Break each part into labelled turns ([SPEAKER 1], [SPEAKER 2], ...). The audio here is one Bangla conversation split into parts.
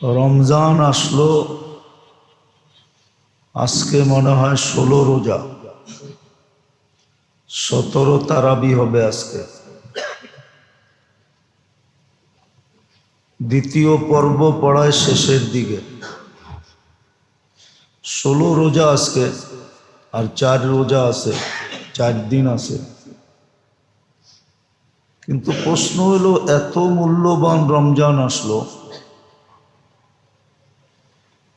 [SPEAKER 1] রমজান আসলো, আজকে মনে হয় 16 রোজা, 17 তারাবি হবে আজকে। দ্বিতীয় পর্ব পড়ায় শেষের দিকে। 16 রোজা আজকে, আর 4 রোজা আছে, 4 দিন আছে। কিন্তু প্রশ্ন হলো, এত মূল্যবান রমজান আসলো,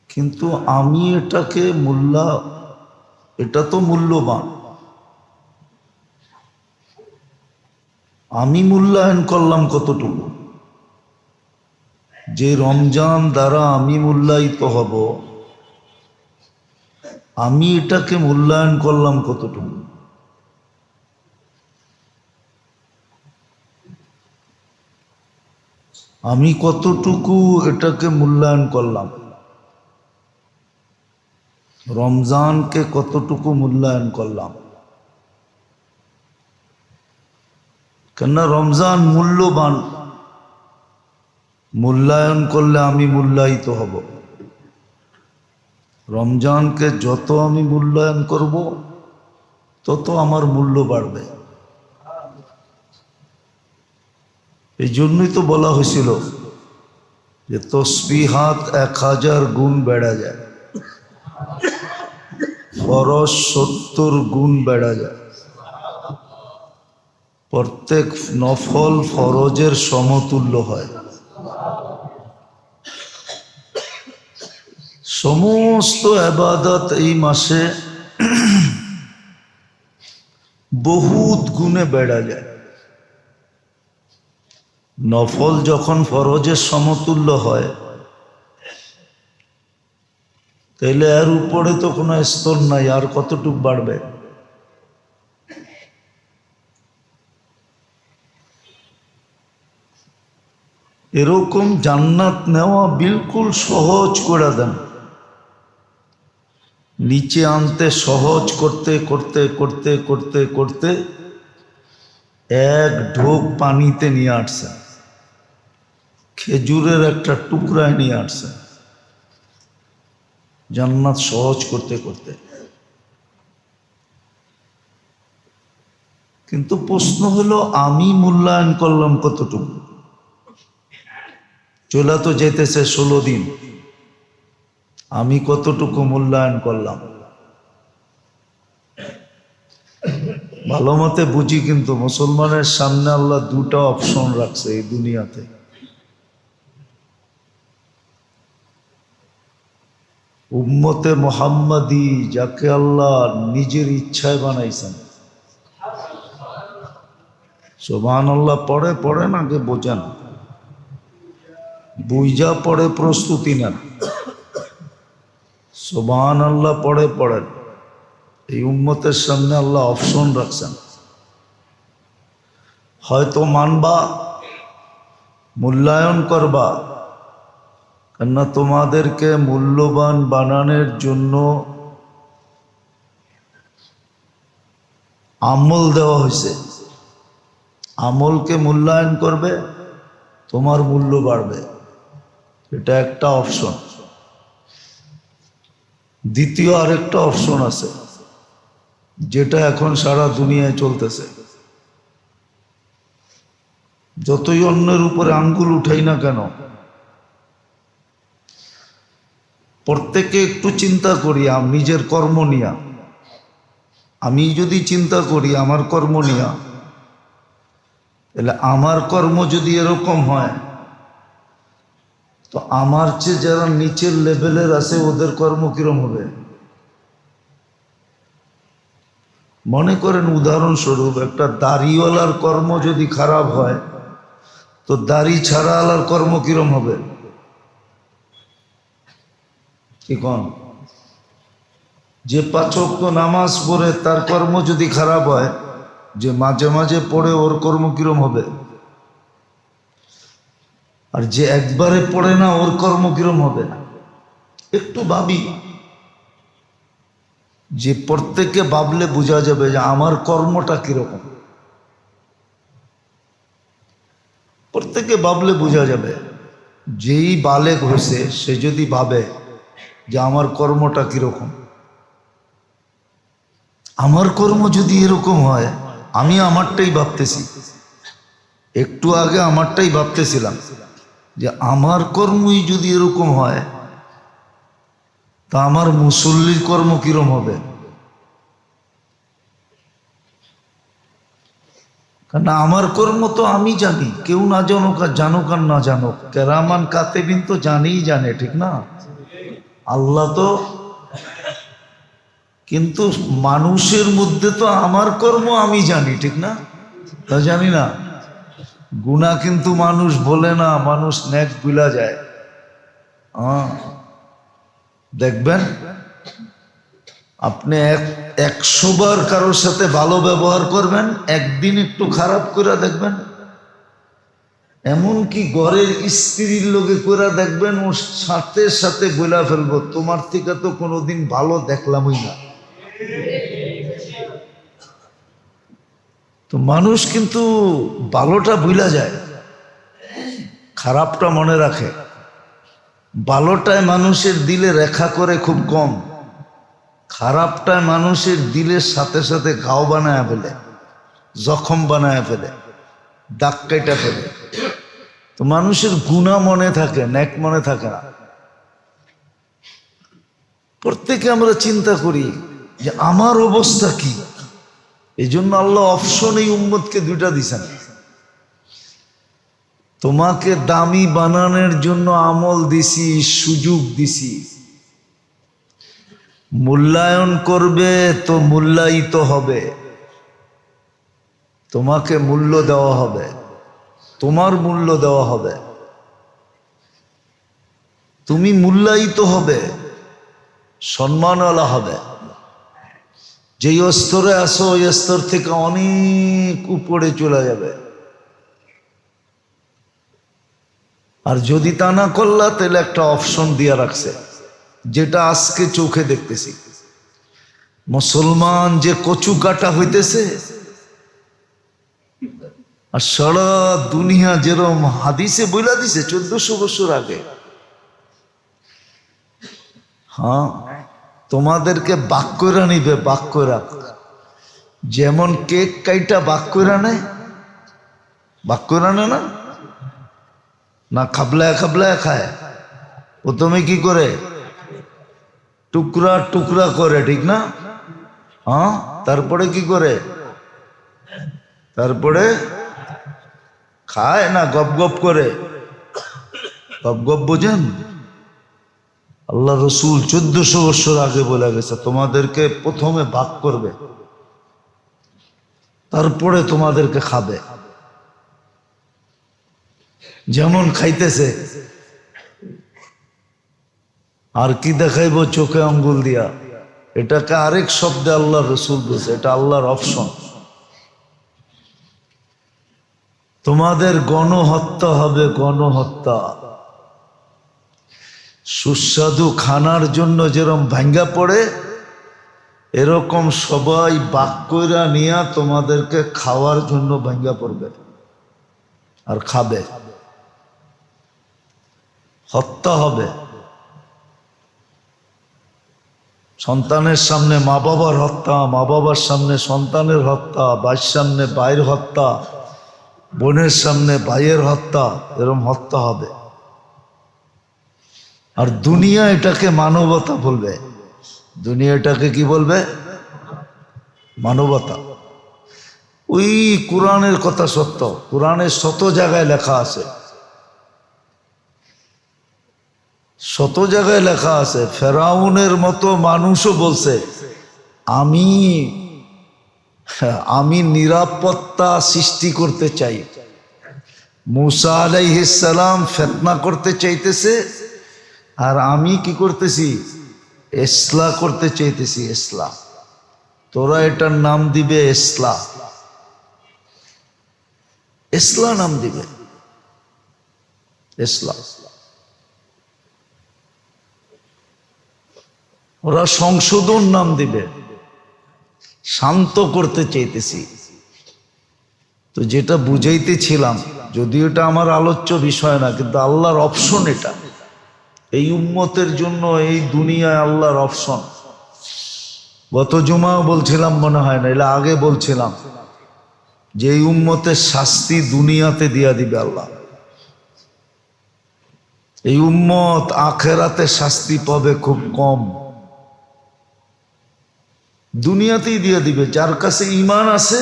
[SPEAKER 1] কিন্তু আমি এটাকে এটা তো মূল্যবান, আমি মূল্যায়ন করলাম কতটুকু? যে রমজান দ্বারা আমি মূল্যায়িত হব, আমি এটাকে মূল্যায়ন করলাম কতটুকু? আমি কতটুকু এটাকে মূল্যায়ন করলাম? রমজানকে কতটুকু মূল্যায়ন করলাম? কেননা রমজান মূল্যবান, মূল্যায়ন করলে আমি মূল্যায়িত হব। রমজানকে যত আমি মূল্যায়ন করব, তত আমার মূল্য বাড়বে। এই জন্যই তো বলা হয়েছিল যে তসবিহাত 1000 গুণ বেড়া যায়, ফরজ 70 গুণ বেড়া যায়, প্রত্যেক নফল ফরজের সমতুল্য হয়। সমস্ত ইবাদত এই মাসে বহুত গুণে বেড়া যায়। নফল যখন ফরজের সমতুল্য হয়, তাইলে এর উপরে তো কোনো স্তর নাই, আর কতটুক বাড়বে? এরকম জান্নাত নেওয়া বিলকুল সহজ করে দেন। নিচে আনতে সহজ করতে করতে করতে করতে করতে এক ঢোক পানিতে নিয়ে আসছে, খেজুরের একটা টুকরায় নিয়ে আসছে, জান্নাত সহজ করতে করতে। কিন্তু প্রশ্ন হলো, আমি মূল্যায়ন করলাম কতটুকু? চলে তো যেতেছে 16 দিন, আমি কতটুকু মূল্যায়ন করলাম? ভালো মতে বুঝি, কিন্তু মুসলমানের সামনে আল্লাহ দুটা অপশন রাখছে এই দুনিয়াতে। উম্মতে মুহাম্মাদি, যাকে আল্লাহ নিজের ইচ্ছায় বানাইছেন। সুবহানাল্লাহ পড়ে পড়েন, আগে বোঝেন, বুঝা পড়ে প্রস্তুতি নেন। সুবহানাল্লাহ পড়ে পড়েন। এই উম্মতের সামনে আল্লাহ অপশন রাখছেন, হয়তো মানবা, মূল্যায়ন করবা, কেননা তোমাদেরকে মূল্যবান বানানোর জন্য আমল দেওয়া হয়েছে। আমলকে মূল্যায়ন করবে, তোমার মূল্য বাড়বে। এটা একটা অপশন। দ্বিতীয় আরেকটা অপশন আছে, যেটা এখন সারা দুনিয়ায় চলতেছে। যতই অন্যের উপরে আঙ্গুল উঠাই না কেন, প্রত্যেকে একটু চিন্তা করি নিজের কর্ম নিয়া। আমি যদি চিন্তা করি আমার কর্ম নিয়া, তাহলে আমার কর্ম যদি এরকম হয়, তো আমার চেয়ে যারা নিচের লেভেলের আছে ওদের কর্ম কিরম হবে? মনে করেন উদাহরণস্বরূপ, একটা দাড়িওয়ালার কর্ম যদি খারাপ হয়, তো দাড়ি ছাড়া আলার কর্ম কিরম হবে? কি কোন? যে 5 ওয়াক্ত নামাজ পড়ে তার কর্ম যদি খারাপ হয়, যে মাঝে মাঝে পড়ে ওর কর্ম কিরম হবে? আর যে একবারে পড়ে না ওর কর্ম কিরম হবে? একটু ভাবি, যে প্রত্যেককে ভাবলে বোঝা যাবে যে আমার কর্মটা কিরকম। প্রত্যেকে ভাবলে বোঝা যাবে। যেই বালেগ হয়েছে সে যদি ভাবে যে আমার কর্মটা কিরকম, আমার কর্ম যদি এরকম হয়, আমি আমারটাই ভাবতেছি, একটু আগে আমারটাই ভাবতেছিলাম যে আমার কর্মই যদি এরকম হয় তা আমার মুসল্লির কর্ম কিরম হবে। কারণ আমার কর্ম তো আমি জানি, কেউ না জানুক আর জানুক আর না জানুক, কেরামান কাতেবিন তো জানেই জানে, ঠিক না? আল্লাহ তো, কিন্তু মানুষের মধ্যে তো আমার কর্ম আমি জানি, ঠিক না? তা জানি না। গুনাহ কিন্তু মানুষ বলে না, মানুষ নেক ভুলা যায়। দেখবেন আপনি 100 বার কারোর সাথে ভালো ব্যবহার করবেন, একদিন একটু খারাপ করে দেখবেন, এমনকি ঘরের স্ত্রীর লোকে করে দেখবেন, ওর সাথে সাথে বইলা ফেলবো তোমার থেকে তো কোনোদিন ভালো দেখলামই না। তো মানুষ কিন্তু ভালোটা ভুলা যায়, খারাপটা মনে রাখে। ভালোটায় মানুষের দিলে রেখা করে খুব কম, খারাপটায় মানুষের দিলের সাথে সাথে ঘাও বানায় ফেলে, জখম বানায় ফেলে, দাগ কেটে ফেলে। তো মানুষের গুনাহ মনে থাকে, নেক মনে থাকে না। প্রত্যেকে আমরা চিন্তা করি যে আমার অবস্থা কি। এই জন্য আল্লাহ অপশন এই উম্মতকে দুইটা দিছেন, তোমাকে দামি বানানোর জন্য আমল দিছি, সুযোগ দিছি, মূল্যায়ন করবে তো মূল্যায়িত হবে, তোমাকে মূল্য দেওয়া হবে, তোমার মূল্য দেওয়া হবে, তুমি মূল্যায়িত হবে, সম্মানওয়ালা হবে। যেই স্তরে আসো ওই স্তর থেকে অনেক উপরে চলে যাবে। আর যদি তা না করলা তাহলে একটা অপশন দিয়ে রাখছে, যেটা আজকে চোখে দেখতেছি। মুসলমান যে কচু কাটা হইতেছে, আর সারা দুনিয়া যেরকম হাদিসে বইলা দিছে 1400 বছর আগে, হ্যাঁ তোমাদেরকে বাক কইরা নিবে, বাক কইরা। যেমন কেক কাইটা বাক কইরা নেয়, বাক কইরা নেয় না, না খাবলায় খাবলায় খায়। প্রথমে কি করে? টুকরা টুকরা করে, ঠিক না? হ্যাঁ, তারপরে কি করে? তারপরে খায় না, গপ গপ করে। গপ গপ বোঝেন? আল্লাহ রসুল 1400 বছর আগে বলে গেছে তোমাদেরকে প্রথমে ভাগ করবে, তারপরে তোমাদেরকে খাবে। যেমন খাইতেছে, আর কি দেখাইব চোখে আঙ্গুল দিয়া, এটাকে আরেক শব্দে আল্লাহ রসুল বলছে, এটা আল্লাহর অপশন। তোমাদের গণহত্যা হবে, গণহত্যা। সুস্বাদু খানার জন্য যেরকম ভাঙ্গা পড়ে, এরকম সবাই বাক কইরা নিয়া তোমাদেরকে খাওয়ার জন্য ভাঙ্গা পড়বে আর খাবে। হত্যা হবে। সন্তানের সামনে মা বাবার হত্যা, মা বাবার সামনে সন্তানের হত্যা, ভাইয়ের সামনে ভাইয়ের হত্যা, বোনের সামনে ভাইয়ের হত্যা, এরকম হত্যা হবে। আর দুনিয়া এটাকে মানবতা বলবে। দুনিয়া এটাকে কি বলবে? মানবতা। ওই কোরআনের কথা সত্য, কোরআনের শত জায়গায় লেখা আছে, শত জায়গায় লেখা আছে। ফেরাউনের মতো মানুষও বলছে আমি নিরাপত্তা সৃষ্টি করতে চাই। মুসা আলাইহিস সালাম ফিতনা করতে চাইতেছে, আর আমি কি করতেছি? ইসলাহ করতে চাইতেছি। ইসলাহ, তোরা এটার নাম দিবে ইসলাহ, ইসলাহ নাম দিবে, ইসলাহ। ওরা সংশোধন নাম দিবে, শান্ত করতে চাইতেছি। তো যেটা বুঝাইতেছিলাম যদিও এটা আমার আলোচ্য বিষয় না, কিন্তু আল্লাহর অপশন এটা। এই উম্মতের জন্য এই দুনিয়ায় আল্লাহর অপশন। গত জুমাও বলছিলাম মনে হয় না, এলা আগে বলছিলাম যে এই উম্মতের শাস্তি দুনিয়াতে দিয়া দিবে আল্লাহ। এই উম্মত আখেরাতে শাস্তি পাবে খুব কম, দুনিয়াতেই দিয়ে দিবে। যার কাছে ঈমান আছে,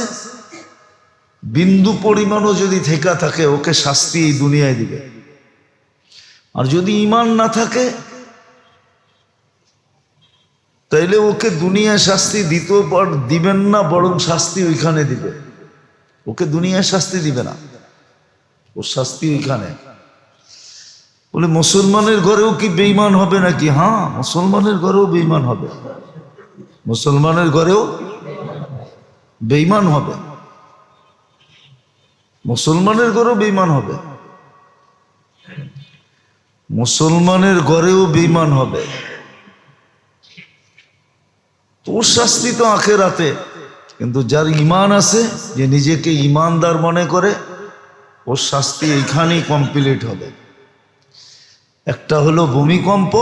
[SPEAKER 1] বিন্দু পরিমাণও যদি থেকে থাকে, ওকে শাস্তি এই দুনিয়ায় দিবে। আর যদি ঈমান না থাকে, তাইলে ওকে দুনিয়ায় শাস্তি দিতেও দিবেন না, বরং শাস্তি ওইখানে দিবে। ওকে দুনিয়ায় শাস্তি দিবে না, ওর শাস্তি ওইখানে। বলে মুসলমানের ঘরেও কি বেঈমান হবে নাকি? হ্যাঁ, মুসলমানের ঘরেও বেঈমান হবে, মুসলমানের ঘরেও বেঈমান হবে, মুসলমানের ঘরেও বেঈমান হবে, মুসলমানের ঘরেও বেঈমান হবে। তোর শাস্তি তো আখেরাতে, কিন্তু যার ঈমান আছে, যে নিজেকে ঈমানদার মনে করে, ওর শাস্তি এইখানেই কমপ্লিট হবে। একটা হলো ভূমিকম্প,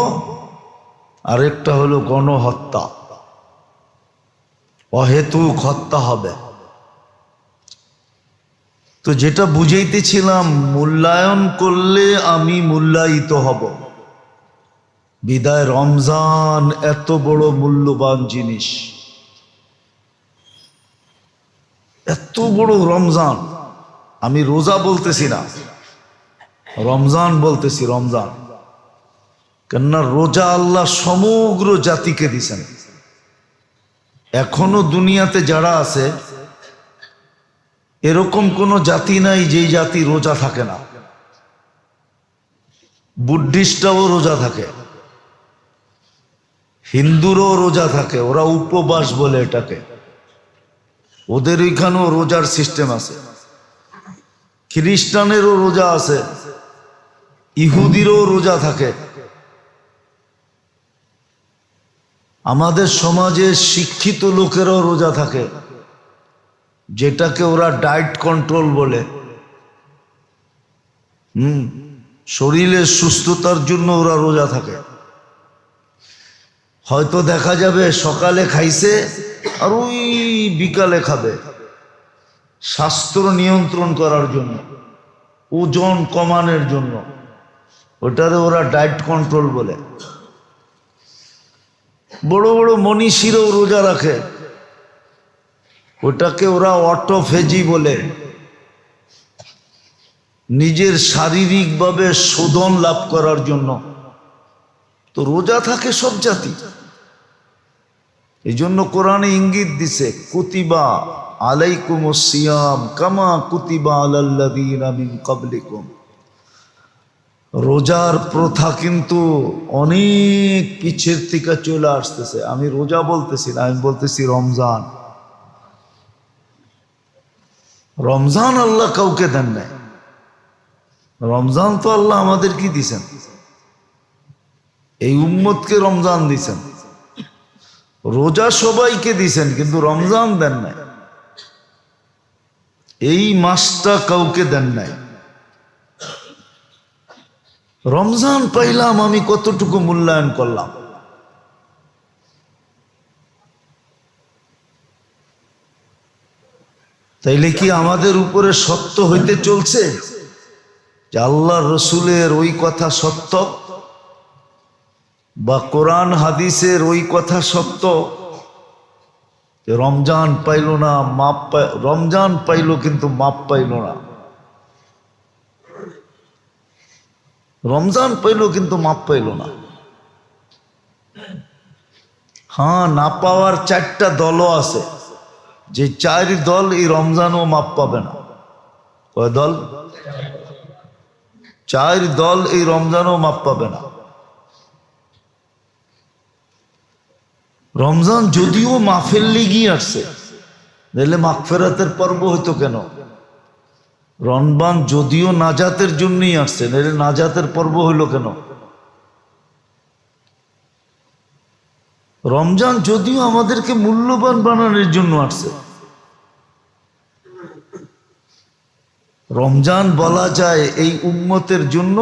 [SPEAKER 1] আর একটা হলো গণহত্যা, অহেতুক হত্যা হবে। তো যেটা বুঝাইতেছিলাম, মূল্যায়ন করলে আমি মূল্যায়িত হব। বিদায় রমজান এত বড় মূল্যবান জিনিস, এত বড় রমজান। আমি রোজা বলতেছি না, রমজান বলতেছি, রমজান। কেননা রোজা আল্লাহ সমগ্র জাতিকে দিছেন। এখনো দুনিয়াতে যারা আছে, এরকম কোন জাতি নাই যেই জাতি রোজা থাকে না। বুদ্ধিস্টরাও রোজা থাকে, হিন্দুরও রোজা থাকে, ওরা উপবাস বলে এটাকে, ওদের ওইখানেও রোজার সিস্টেম আছে। খ্রিস্টানেরও রোজা আছে, ইহুদিরও রোজা থাকে। আমাদের সমাজে শিক্ষিত লোকেরও রোজা থাকে, যেটাকে ওরা ডায়েট কন্ট্রোল বলে। শরীরের সুস্থতার জন্য ওরা রোজা থাকে। হয়তো দেখা যাবে সকালে খাইছে আর ওই বিকালে খাবে, স্বাস্থ্য নিয়ন্ত্রণ করার জন্য, ওজন কমানোর জন্য। ওটারে ওরা ডায়েট কন্ট্রোল বলে। বড় বড় মনীষীরাও রোজা রাখে, ওটাকে ওরা অটোফেজি বলে। নিজের শারীরিকভাবে শোধন লাভ করার জন্য তো রোজা থাকে সব জাতি। এই জন্য কোরআনে ইঙ্গিত দিছে, কুতিবা আলাইকুমুস সিয়াম কামা কুতিবা আলাল্লাযীনা মিন ক্বাবলিকুম। রোজার প্রথা কিন্তু অনেক পিছের থেকে চলে আসতেছে। আমি রোজা বলতেছি না, আমি বলতেছি রমজান। রমজান আল্লাহ কাউকে দেন নাই, রমজান তো আল্লাহ আমাদের কি দিছেন, এই উম্মতকে রমজান দিছেন। রোজা সবাইকে দিছেন, কিন্তু রমজান দেন নাই, এই মাসটা কাউকে দেন নাই। রমজান পাইলাম, আমি কতটুকু মূল্যায়ন করলাম। তাইলে কি আমাদের উপরে সত্য হইতে চলছে যে আল্লাহ রসুলের ওই কথা সত্য, বা কোরআন হাদিসের ওই কথা সত্য যে রমজান পাইল না, রমজান পাইল কিন্তু মাপ পাইল না, রমজান পাইল কিন্তু মাপ পাইল না। হ্যাঁ, না পাওয়ার চারটা দলও আছে, যে চার দল এই রমজানও মাপ পাবে না। কয় দল? চার দল এই রমজানও মাপ পাবে না। রমজান যদিও মাফের লিগি আসছে, নাহলে মাগফিরাতের পর্ব হইতো কেন? রমজান যদিও নাজাতের জন্যই আসছে, নাহলে নাজাতের পর্ব হইল কেন? রমজান যদিও আমাদেরকে মূল্যবান বানানোর জন্য আসছে, রমজান বলা যায় এই উম্মতের জন্য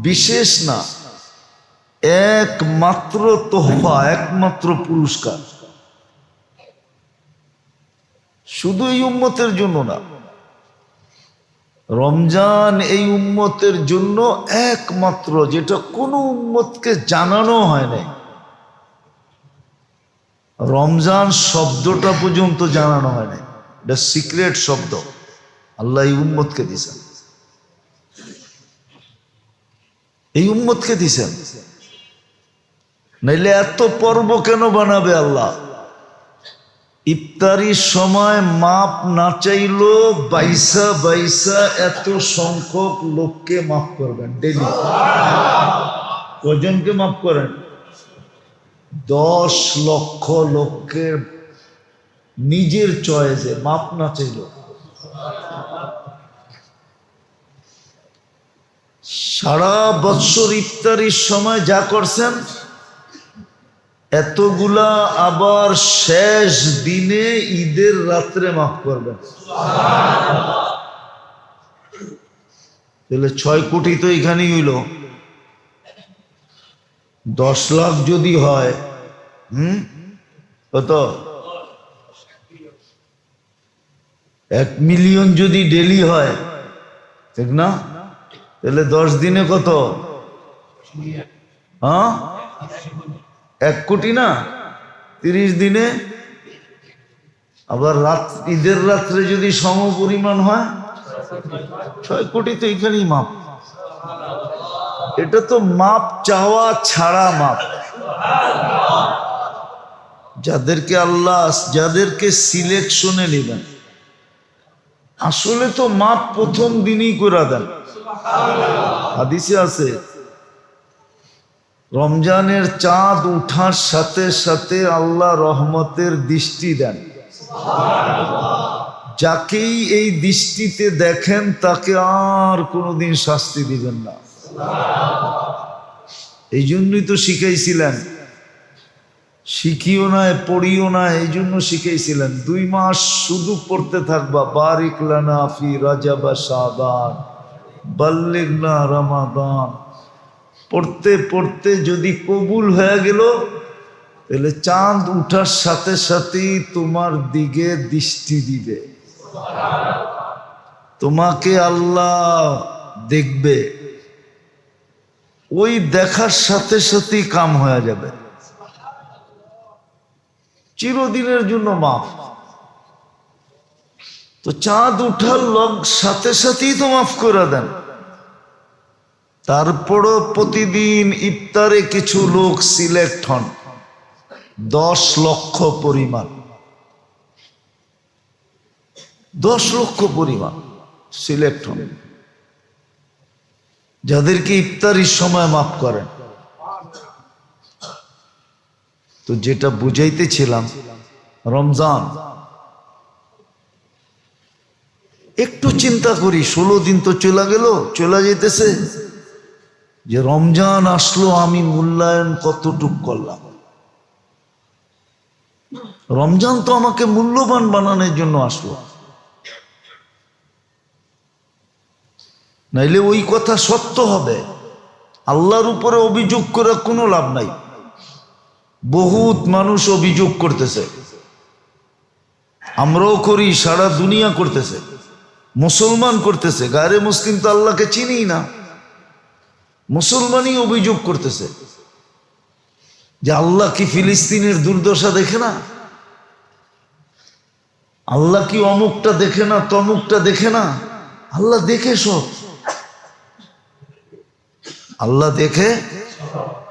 [SPEAKER 1] বিশেষ না, একমাত্র তোহফা, একমাত্র পুরস্কার। শুধু এই উম্মতের জন্য না, রমজান এই উম্মতের জন্য একমাত্র, যেটা কোনো উম্মতকে জানানো হয় নাই। রমজান শব্দটা পর্যন্ত জানানো হয় নাই, এটা সিক্রেট শব্দ আল্লাহ এই উম্মতকে দিয়েছেন, এই উম্মতকে দিয়েছেন। নাইলে এত পর্ব কেন বানাবে আল্লাহ? ইফতারির সময় মাপ না চাইলো বাইসা বাইসা এত সংখ্যক লোককে মাফ করবেন ডেলি। কজনকে মাফ করেন? 10 লক্ষ লোকের নিজের চয়েসে মাপ না চাইল। সারা বৎসর ইফতারির সময় যা করছেন এতগুলা আবার শেষ দিনে ঈদের রাত্রে মাফ করবেন। তাহলে 6 কোটি তো এখানেই হইল। 10 লাখ যদি হয়, কত? 1 মিলিয়ন যদি ডেলি হয়, ঠিক না? তাহলে 10 দিনে কত? 1 কোটি না? 30 দিনে আবার ঈদের রাত্রে যদি সম পরিমাণ হয় 6 কোটি তো এখানেই মাপ। এটা তো মাপ চাওয়া ছাড়া মাপ। যাদেরকে আল্লাহ, যাদেরকে সিলেকশনে নেবেন, আসলে তো মাপ প্রথম দিনই করে দেন। হাদিসে আছে রমজানের চাঁদ উঠার সাথে সাথে আল্লাহ রহমতের দৃষ্টি দেন। যাকেই এই দৃষ্টিতে দেখেন তাকে আর কোনোদিন শাস্তি দিবেন না। এই জন্যই তো শিখাইছিলেন, শিখিও না পড়িও না, এই জন্য শিখাইছিলেন 2 মাস শুধু পড়তে থাকবা, বারিক লানা ফি রাজাব শাবান বাল্লিগনা রমাদান। পড়তে পড়তে যদি কবুল হয়ে গেল, তাহলে চাঁদ উঠার সাথে সাথেই তোমার দিকে দৃষ্টি দিবে, তোমাকে আল্লাহ দেখবে। ওই দেখার সাথে সাথেই কাম হয়ে যাবে, চিরদিনের জন্য মাফ। তো চাঁদ উঠার সাথে সাথেই তো মাফ করে দেন। তারপরও প্রতিদিন ইফতারে কিছু লোক সিলেক্ট হন, 10 লক্ষ পরিমাণ, 10 লক্ষ পরিমাণ সিলেক্ট হন, যাদেরকে ইফতারির সময় মাফ করেন। তো যেটা বুঝাইতেছিলাম, রমজান একটু চিন্তা করি, 16 দিন তো চলে গেল, চলে যেতেছে, যে রমজান আসলো আমি মূল্যায়ন কতটুক করলাম। রমজান তো আমাকে মূল্যবান বানানোর জন্য আসলো, নাইলে ওই কথা সত্য হবে। আল্লাহর উপরে অভিযোগ করে কোনো লাভ নাই। বহুত মানুষ অভিযোগ করতেছে, আমরাও করি, সারা দুনিয়া করতেছে, মুসলমান করতেছে। গায়রে মুসলিম তো আল্লাহকে চিনি না, মুসলমানই অভিযোগ করতেছে যে আল্লাহ কি ফিলিস্তিনের দুর্দশা দেখে না? আল্লাহ কি অমুকটা দেখে না, তমুকটা দেখে না? আল্লাহ দেখে সব, আল্লাহ দেখে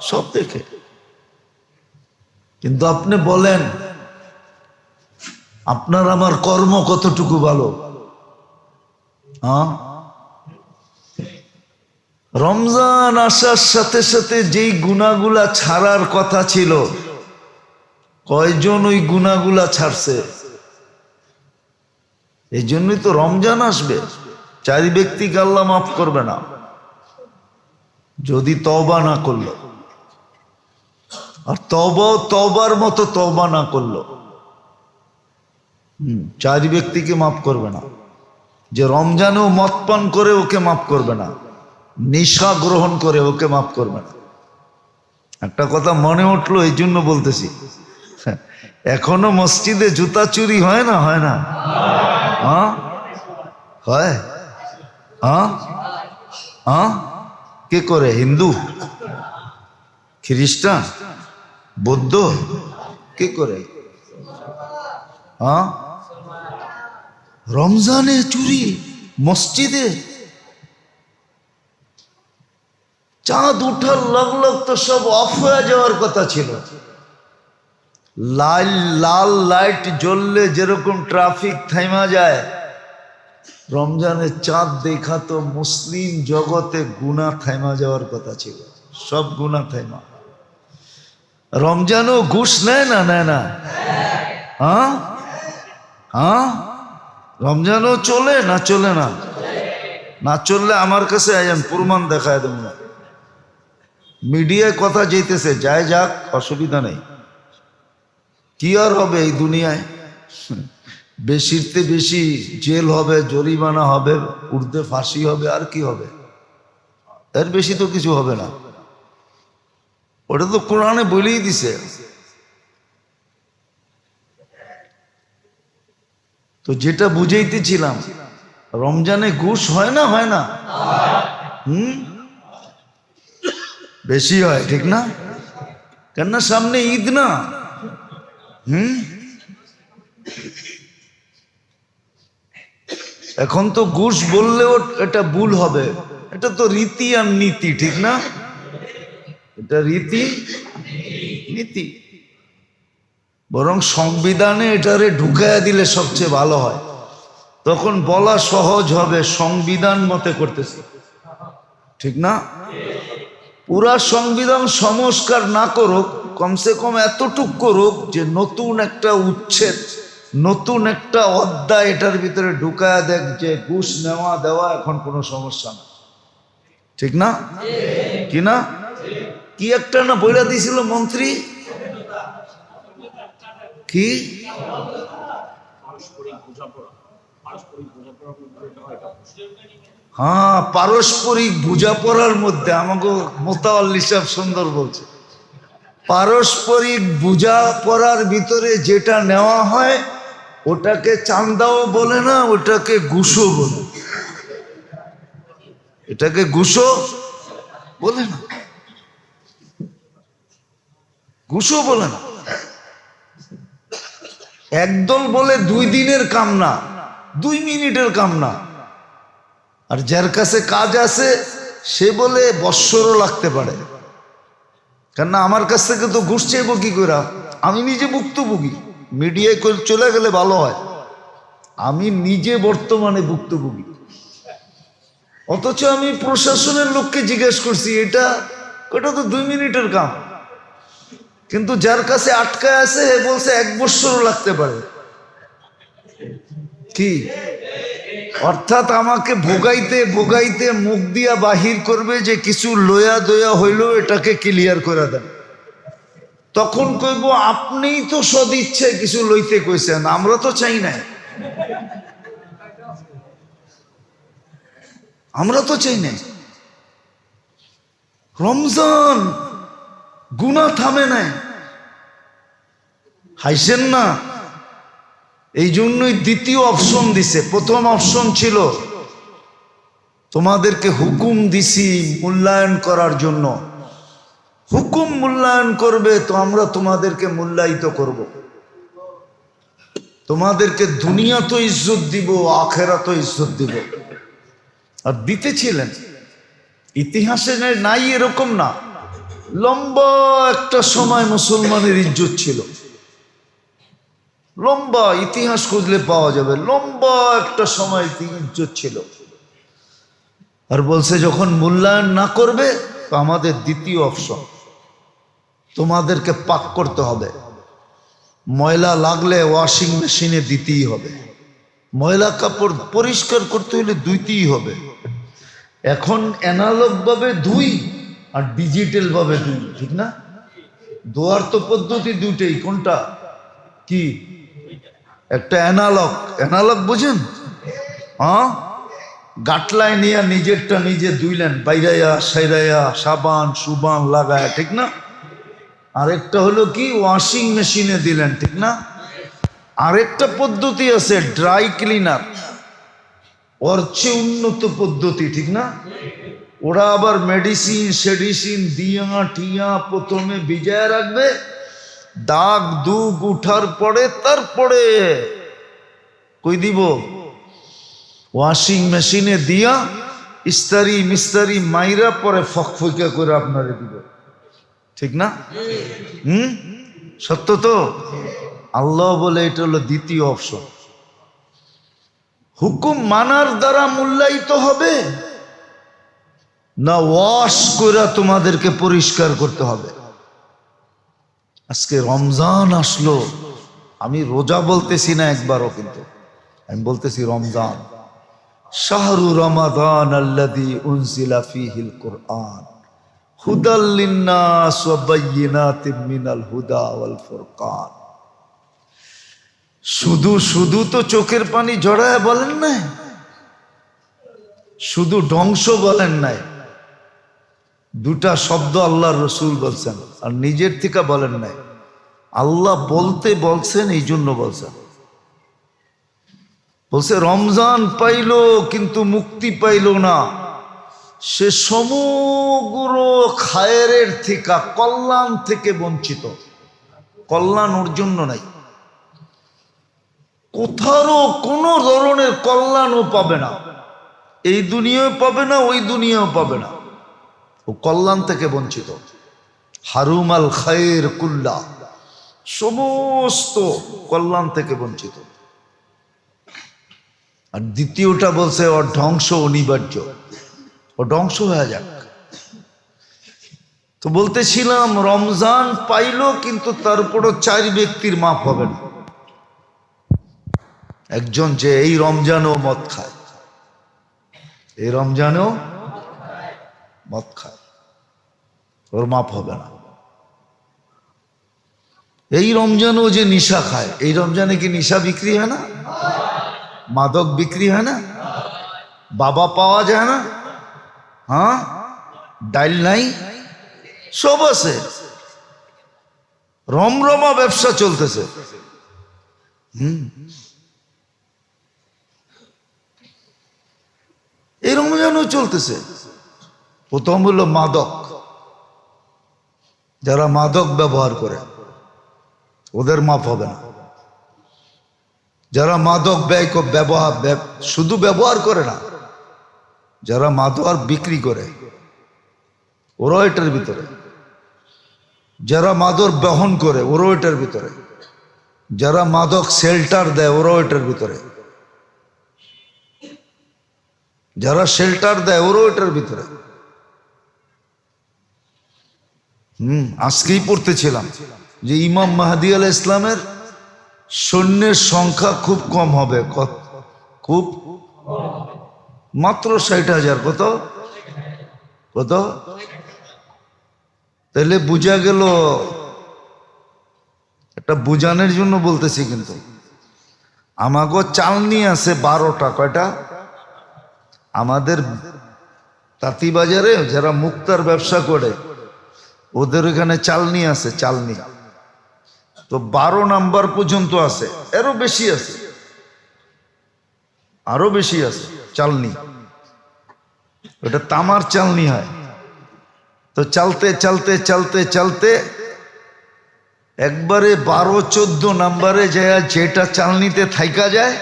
[SPEAKER 1] সব দেখে। কিন্তু আপনি বলেন আপনার আমার কর্ম কতটুকু ভালো? রমজান আসার সাথে সাথে যেই গুনাহগুলা ছাড়ার কথা ছিল, কয়জন ওই গুনাহগুলা ছাড়ছে? এই জন্যই তো রমজান আসবে, 4 ব্যক্তিকে আল্লাহ মাফ করবে না যদি তওবা না করলো, আর তওবার মতো তওবা না করলো। চার ব্যক্তিকে মাফ করবে না। যে রমজানেও মদ পান করে ওকে মাফ করবে না, নেশা গ্রহণ করে ওকে মাফ করবে না। একটা কথা মনে উঠলো, এই জন্য বলতেছি, এখনো মসজিদে জুতা চুরি হয় না? হয় না? হ্যাঁ হয়। হ্যাঁ হ্যাঁ, কে করে? হিন্দু, খ্রিস্টান, বৌদ্ধ, কে করে? হ্যাঁ, রমজানে চুরি মসজিদে। চাঁদ উঠার লগ তো সব অফ হয়ে যাওয়ার কথা ছিল। লাল লাল লাইট জ্বললে যেরকম ট্রাফিক থাইমা যায়, রমজানে চাঁদ দেখা তো মুসলিম জগতে গুনাহ থাইমা যাওয়ার কথা ছিল, সব গুনাহ থাইমা। রমজানও ঘুষ নেয় না? নেয় না? হ্যাঁ হ্যাঁ, রমজানও চলে না? চলে না? না চললে আমার কাছে আইন, প্রমাণ দেখায় দেব না। মিডিয়ায় কথা যেতেছে, যায় যাক, অসুবিধা নেই। কি আর হবে এই দুনিয়ায়? বেশিরতে বেশি জেল হবে, জরিমানা হবে, উর্দে ফাঁসি হবে, আর কি হবে? এর বেশি তো কিছু হবে না। ওটা তো কোরআনে বলেই দিছে। তো যেটা বুঝাইতেছিলাম, রমজানে ঘুষ হয় না? হয় না? বেশি হয়, ঠিক না? কেননা সামনে ঈদ না। এখন তো ঘুষ বললেও এটা ভুল হবে, এটা তো রীতি আর নীতি, ঠিক না? এটা রীতি নীতি। বরং সংবিধানে এটারে ঢুকাইয়া দিলে সবচেয়ে ভালো হয়, তখন বলা সহজ হবে সংবিধান মতে করতেছে, ঠিক না? পুরা সংবিধান সংস্কার না করুক, কমসে কম এতটুক করুক যে নতুন একটা উচ্ছেদ, নতুন একটা অধ্যায় এটার ভিতরে ঢুকায়া দেখ যে ঘুষ নেওয়া দেওয়া এখন কোনো সমস্যা না, ঠিক না? কি না? কি একটা না বইলা দিয়েছিল মন্ত্রী, কি? হ্যাঁ, পারস্পরিক বোঝাপড়ার মধ্যে। আমাকে মোতাওয়াল্লি সাহেব সুন্দর বলছে, পারস্পরিক বোঝাপড়ার ভিতরে যেটা নেওয়া হয় ওটাকে চান্দাও বলে না, ওটাকে ঘুষও বলে। এটাকে ঘুষও বলে না, ঘুষও বলে না। একদল বলে 2 দিনের কাম না, 2 মিনিটের কাম না। আর যার কাছে কাজ আছে সে বলে বৎসরও লাগতে পারে। কেননা আমার কাছ থেকে তো ঘুষ চাইবো কি করে? আমি নিজে ভুক্তভোগী। মিডিয়ায় চলে গেলে ভালো হয়, আমি নিজে বর্তমানে ভুক্তভোগী। অথচ আমি প্রশাসনের লোককে জিজ্ঞেস করছি, এটা তো 2 মিনিটের কাম, কিন্তু যার কাছে আটকায় আছে হে বলছে 1 বৎসরও লাগতে পারে। কি অর্থাৎ আমাকে ভোগাইতে ভোগাইতে মুখ দিয়া বাহির করবে যে কিছু লয়া দয়া হইল, এটাকে ক্লিয়ার করে দেন। তখন কইব আপনিই তো সদিচ্ছে কিছু লইতে কইছেন, আমরা তো চাই না, আমরা তো চাই না। রমজান গুনাহ থামে নাই, হাইছেন না? এই জন্যই দ্বিতীয় অপশন দিছে। প্রথম অপশন ছিল তোমাদেরকে হুকুম দিছি মূল্যায়ন করার জন্য, হুকুম মূল্যায়ন করবে তো আমরা তোমাদেরকে মূল্যায়িত করব, তোমাদেরকে দুনিয়া তো ইজ্জত দিব, আখেরাত ইজ্জত দিব। আর দিতেছিলেন, ইতিহাসে নাই এরকম না, লম্বা একটা সময় মুসলমানের ইজ্জত ছিল, লম্বা ইতিহাস খুঁজলে পাওয়া যাবে, লম্বা একটা সময় ইজ্জত ছিল। আর বলছে যখন মূল্যায়ন না করবে তো আমাদের দ্বিতীয় অপশন, তোমাদেরকে পাক করতে হবে, ময়লা লাগলে ওয়াশিং মেশিনে দিতেই হবে, ময়লা কাপড় পরিষ্কার করতে হলে ধুইতেই হবে। এখন অ্যানালগ ভাবে ধুই আর ডিজিটাল ভাবে ধুই, ঠিক না? ধোয়ার তো পদ্ধতি দুইটাই, কোনটা কি? একটা অ্যানালগ বুঝেন? হ্যাঁ, গাটলায় নিয়ে নিজেরটা নিজে ধুইলেন, বাইরাইয়া সাইরাইয়া সাবান সুবান লাগায়, ঠিক না? আরেকটা হলো কি, ওয়াশিং মেশিনে দিলেন, ঠিক না? আরেকটা পদ্ধতি আছে ড্রাই ক্লিনার, ওর চেয়ে উন্নত পদ্ধতি, ঠিক না? ওরা আবার মেডিসিন দিয়া টিয়া প্রথমে ভিজায় রাখবে, দাগ দুগ উঠার পরে তারপরে কই দিব, ওয়াশিং মেশিনে দিয়া ইস্তারি মিস্তারি মাইরা পরে ফকফকা করে আপনারে দিব, ঠিক না? সত্য তো? আল্লাহ বলে এটা হলো দ্বিতীয় অপশন। হুকুম মানার দ্বারা মূল্যায়িত হবে না ওয়াশ করে তোমাদেরকে পরিষ্কার করতে হবে? আজকে রমজান আসলো, আমি রোজা বলতেছি না একবারও, কিন্তু আমি বলতেছি রমজান। শাহরু রমাদান আল্লাযী উনজিলা ফীহিল কুরআন হুদাল লিন্নাস ওয়া বায়্যিনাতিম মিনাল হুদা ওয়াল ফুরকান। শুধু তো চোখের পানি ঝরায় বলেন নাই, শুধু ধ্বংস বলেন নাই, দুটা শব্দ আল্লাহর রসুল বলছেন, আর নিজের থেকে বলেন নাই। আল্লাহ বলতে বলছেন, এই জন্য বলছেন। বলছে রমজান পাইল কিন্তু মুক্তি পাইল না, সে সমগ্র খায়েরের থেকে, কল্যাণ থেকে বঞ্চিত। কল্যাণ ওর জন্য নাই, কোথাও কোনো ধরনের কল্যাণও পাবে না, এই দুনিয়াও পাবে না, ওই দুনিয়াও পাবে না, ও কল্যাণ থেকে বঞ্চিত। হারুমাল খায়ের কুল্লা, সমস্ত কল্যাণ থেকে বঞ্চিত। আর দ্বিতীয়টা বলছে ওর ধ্বংস অনিবার্য, ও ধ্বংস হয়ে যাক। তো বলতেছিলাম রমজান পাইলো কিন্তু তারপরও 4 ব্যক্তির মাপ হবে না। একজন যে এই রমজানেও মদ খায়, এই রমজানেও মদ খায়, ওর মাপ হবে না। এই রমজানেও যে নিশা খায়, এই রমজানে কি নিশা বিক্রি হয় না? মাদক বিক্রি হয় না? বাবা পাওয়া যায় না? হ্যাঁ, ডাইল নাই, সব আছে, রমরমা ব্যবসা চলতেছে। এই রমজানও চলতেছে। প্রথম হলো মাদক, যারা মাদক ব্যবহার করে ওদের মাপ হবে না। যারা মাদক শুধু ব্যবহার করে না, যারা মাদক বিক্রি করে ওরাও এটার ভিতরে, যারা মাদক বহন করে ওরাও এটার ভিতরে, যারা মাদক শেল্টার দেয় ওরাও এটার ভিতরে, যারা শেল্টার দেয় ওরাও এটার ভিতরে। আজকেই পড়তেছিলাম যে ইমাম মাহদী আলাইহিস ইসলামের সৈন্যের সংখ্যা খুব কম হবে। খুব মাত্র 60,000। কত? তাহলে বুঝা গেল, একটা বুঝানোর জন্য বলতেছি, কিন্তু আমাগো চালনি আছে 12টা। কয়টা? আমাদের তাঁতিবাজারে যারা মুক্তার ব্যবসা করে ওদের এখানে চালনি আছে, চালনি তো 12 নাম্বার পর্যন্ত আছে, এরও বেশি আছে, আরো বেশি আছে চালনি। ওটা তামার চালনি হয়। তো চালতে চালতে চালতে চালতে একবারে 12-14 নাম্বারে যায়, যেটা চালনিতে থাইকা যায়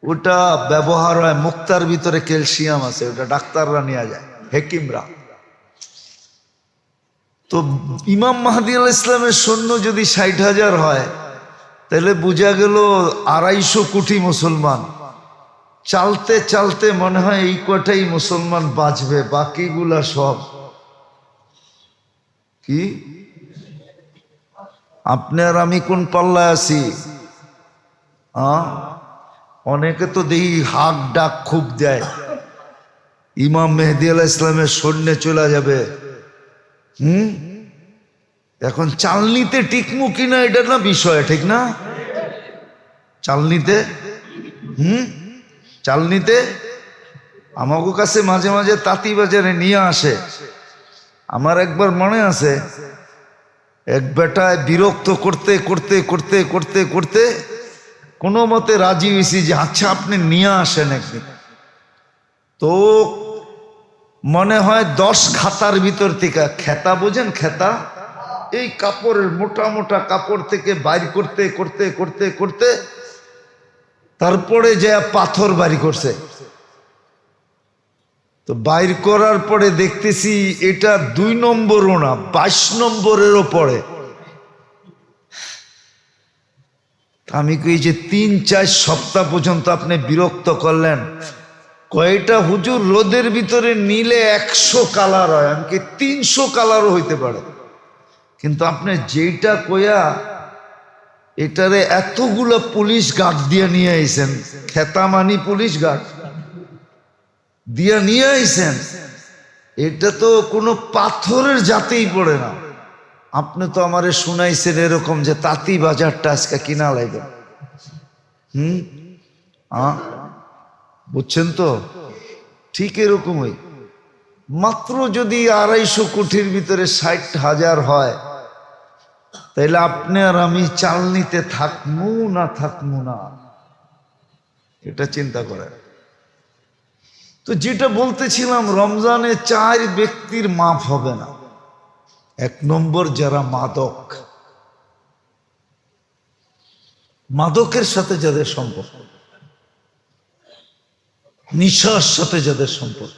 [SPEAKER 1] ওটা ব্যবহার হয়। মুক্তার ভিতরে ক্যালসিয়াম আছে, ওটা ডাক্তাররা নিয়ে যায়, হেকিমরা। তো ইমাম মাহদী আলাইহিস ইসলামের সৈন্য যদি 60,000 হয়, তাহলে বোঝা গেল 250 কোটি মুসলমান। চালতে চালতে মনে হয় এই কটাই মুসলমান বাঁচবে, বাকিগুলা সব কি? আপনি আর আমি কোন পাল্লায় আছি? অনেকে তো দেখি হাক ডাক খুব দেয়, ইমাম মেহেদী আলাইহিস ইসলামের সৈন্য চলে যাবে। এখন চালনিতে টিকমু কিনা এটা না বিষয়, ঠিক না? চালনিতে চালনিতে আমাকে কাছে মাঝে মাঝে তাঁতি বাজারে নিয়ে আসে। আমার একবার মনে আছে, এক বেটায় বিরক্ত করতে করতে করতে করতে করতে কোনো মতে রাজি হয়েছি যে আচ্ছা আপনি নিয়ে আসেন একদিন। তো মনে হয় 10 খাতার ভিতর থেকে, খেতা বোঝেন খেতা, এই কাপড়ের মোটা মোটা কাপড় থেকে বাইর করতে করতে করতে করতে তারপরে যে পাথর বাড়ি করছে। তো বাইর করার পরে দেখতেছি এটা 2 নম্বরও না, 22 নম্বরেরও পড়ে। আমি কই যে 3-4 সপ্তাহ পর্যন্ত আপনি বিরক্ত করলেন, কয়টা হুজুর রোদের ভিতরে নিলে 100 কালার হয়, আমি কি 300 কালারও হইতে পারে, কিন্তু আপনি যেটা কয়া এটারে এতগুলো পুলিশ গার্ড দিয়ে নিয়ে আইছেন, খেতামানি পুলিশ গার্ড দিয়ে নিয়ে আইছেন, এটা তো কোনো পাথরের জাতেই পড়ে না। আপনি তো আমারে শুনাইছেন এরকম যে তাঁতি বাজারটা আজকে কিনা লাগবে। বুঝছেন তো? ঠিক এরকমই, মাত্র যদি 250 কোটির ভিতরে 60,000 হয়, তাইলে আপনি আর আমি চালনিতে থাকমু না থাকমু না, এটা চিন্তা করেন। তো যেটা বলতেছিলাম, রমজানে 4 ব্যক্তির মাফ হবে না। 1 নম্বর যারা মাদকের সাথে যাদের সম্পর্ক, নিশার সাথে যাদের সম্পর্ক,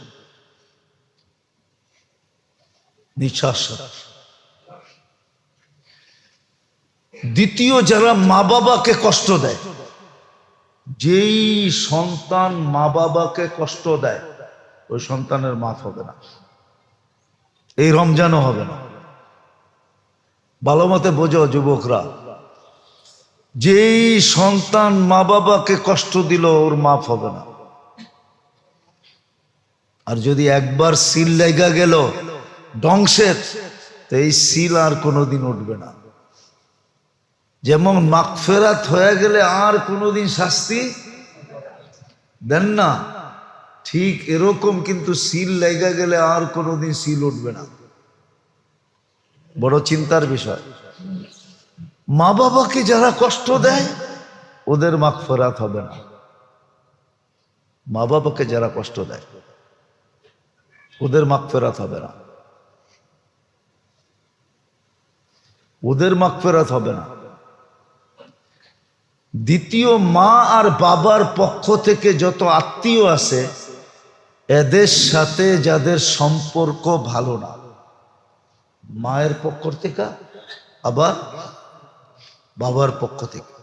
[SPEAKER 1] নিশার সাথে। দ্বিতীয়, যারা মা বাবাকে কষ্ট দেয়। যেই সন্তান মা বাবাকে কষ্ট দেয় ওই সন্তানের মাফ হবে না, এই রমজানও হবে না। ভালো মতে বোঝো যুবকরা, যেই সন্তান মা বাবাকে কষ্ট দিল ওর মাফ হবে না। আর যদি একবার সিল লাগা গেল ধ্বংসের, তো এই সিল আর কোনোদিন উঠবে না। যেমন মাগফিরাত হয়ে গেলে আর কোনোদিন শাস্তি দেন না, ঠিক এরকম কিন্তু সিল লাগা গেলে আর কোনোদিন সিল উঠবে না। বড় চিন্তার বিষয়। মা বাবাকে যারা কষ্ট দেয় ওদের মাগফিরাত হবে না। মা বাবাকে যারা কষ্ট দেয় ওদের মাগফিরাত হবে না, ওদের মাগফিরাত হবে না। দ্বিতীয়, মা আর বাবার পক্ষ থেকে যত আত্মীয় আছে এদের সাথে যাদের সম্পর্ক ভালো না, মায়ের পক্ষ থেকে আবার বাবার পক্ষ থেকে।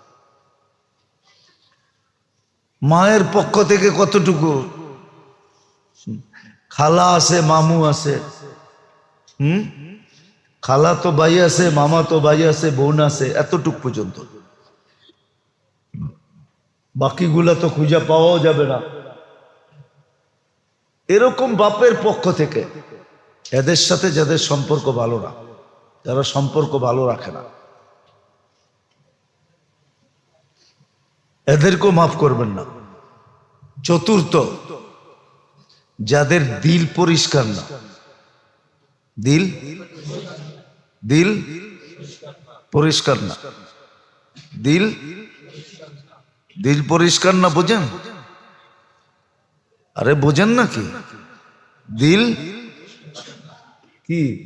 [SPEAKER 1] মায়ের পক্ষ থেকে কতটুকু, খালা আছে মামু আছে, খালা তো ভাই আছে, মামা তো ভাই আছে, বোন আছে, এতটুক পর্যন্ত। বাকিগুলা তো খুঁজে পাওয়াও যাবে না। এরকম বাপের পক্ষ থেকে এদের সাথে যাদের সম্পর্ক ভালো না, যারা সম্পর্ক ভালো রাখে না, এদেরকেও মাফ করবেন না। চতুর্থ, যাদের দিল পরিষ্কার না, দিল পরিষ্কার না, দিল পরিষ্কার না, বোঝেন? আরে বোঝেন না কি?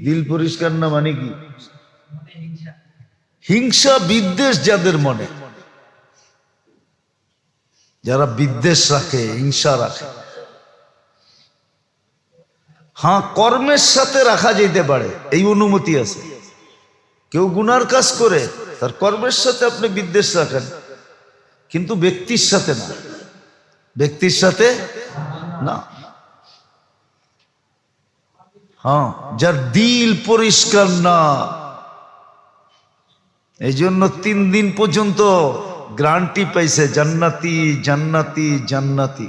[SPEAKER 1] দিল পরিষ্কার না মানে কি? হিংসা বিদ্বেষ যাদের মনে, যারা বিদ্বেষ রাখে, হিংসা রাখে। হ্যাঁ, কর্মের সাথে রাখা যেতে পারে, এই অনুমতি আছে। কেউ গুনার কাজ করে তার কর্মের সাথে আপনি বিদ্বেষ রাখেন, কিন্তু ব্যক্তির সাথে না, ব্যক্তির সাথে না। হ্যাঁ, যার দিল পরিষ্কার না, এই জন্য 3 দিন পর্যন্ত গ্যারান্টি পাইছে, জান্নাতি জান্নাতি জান্নাতি।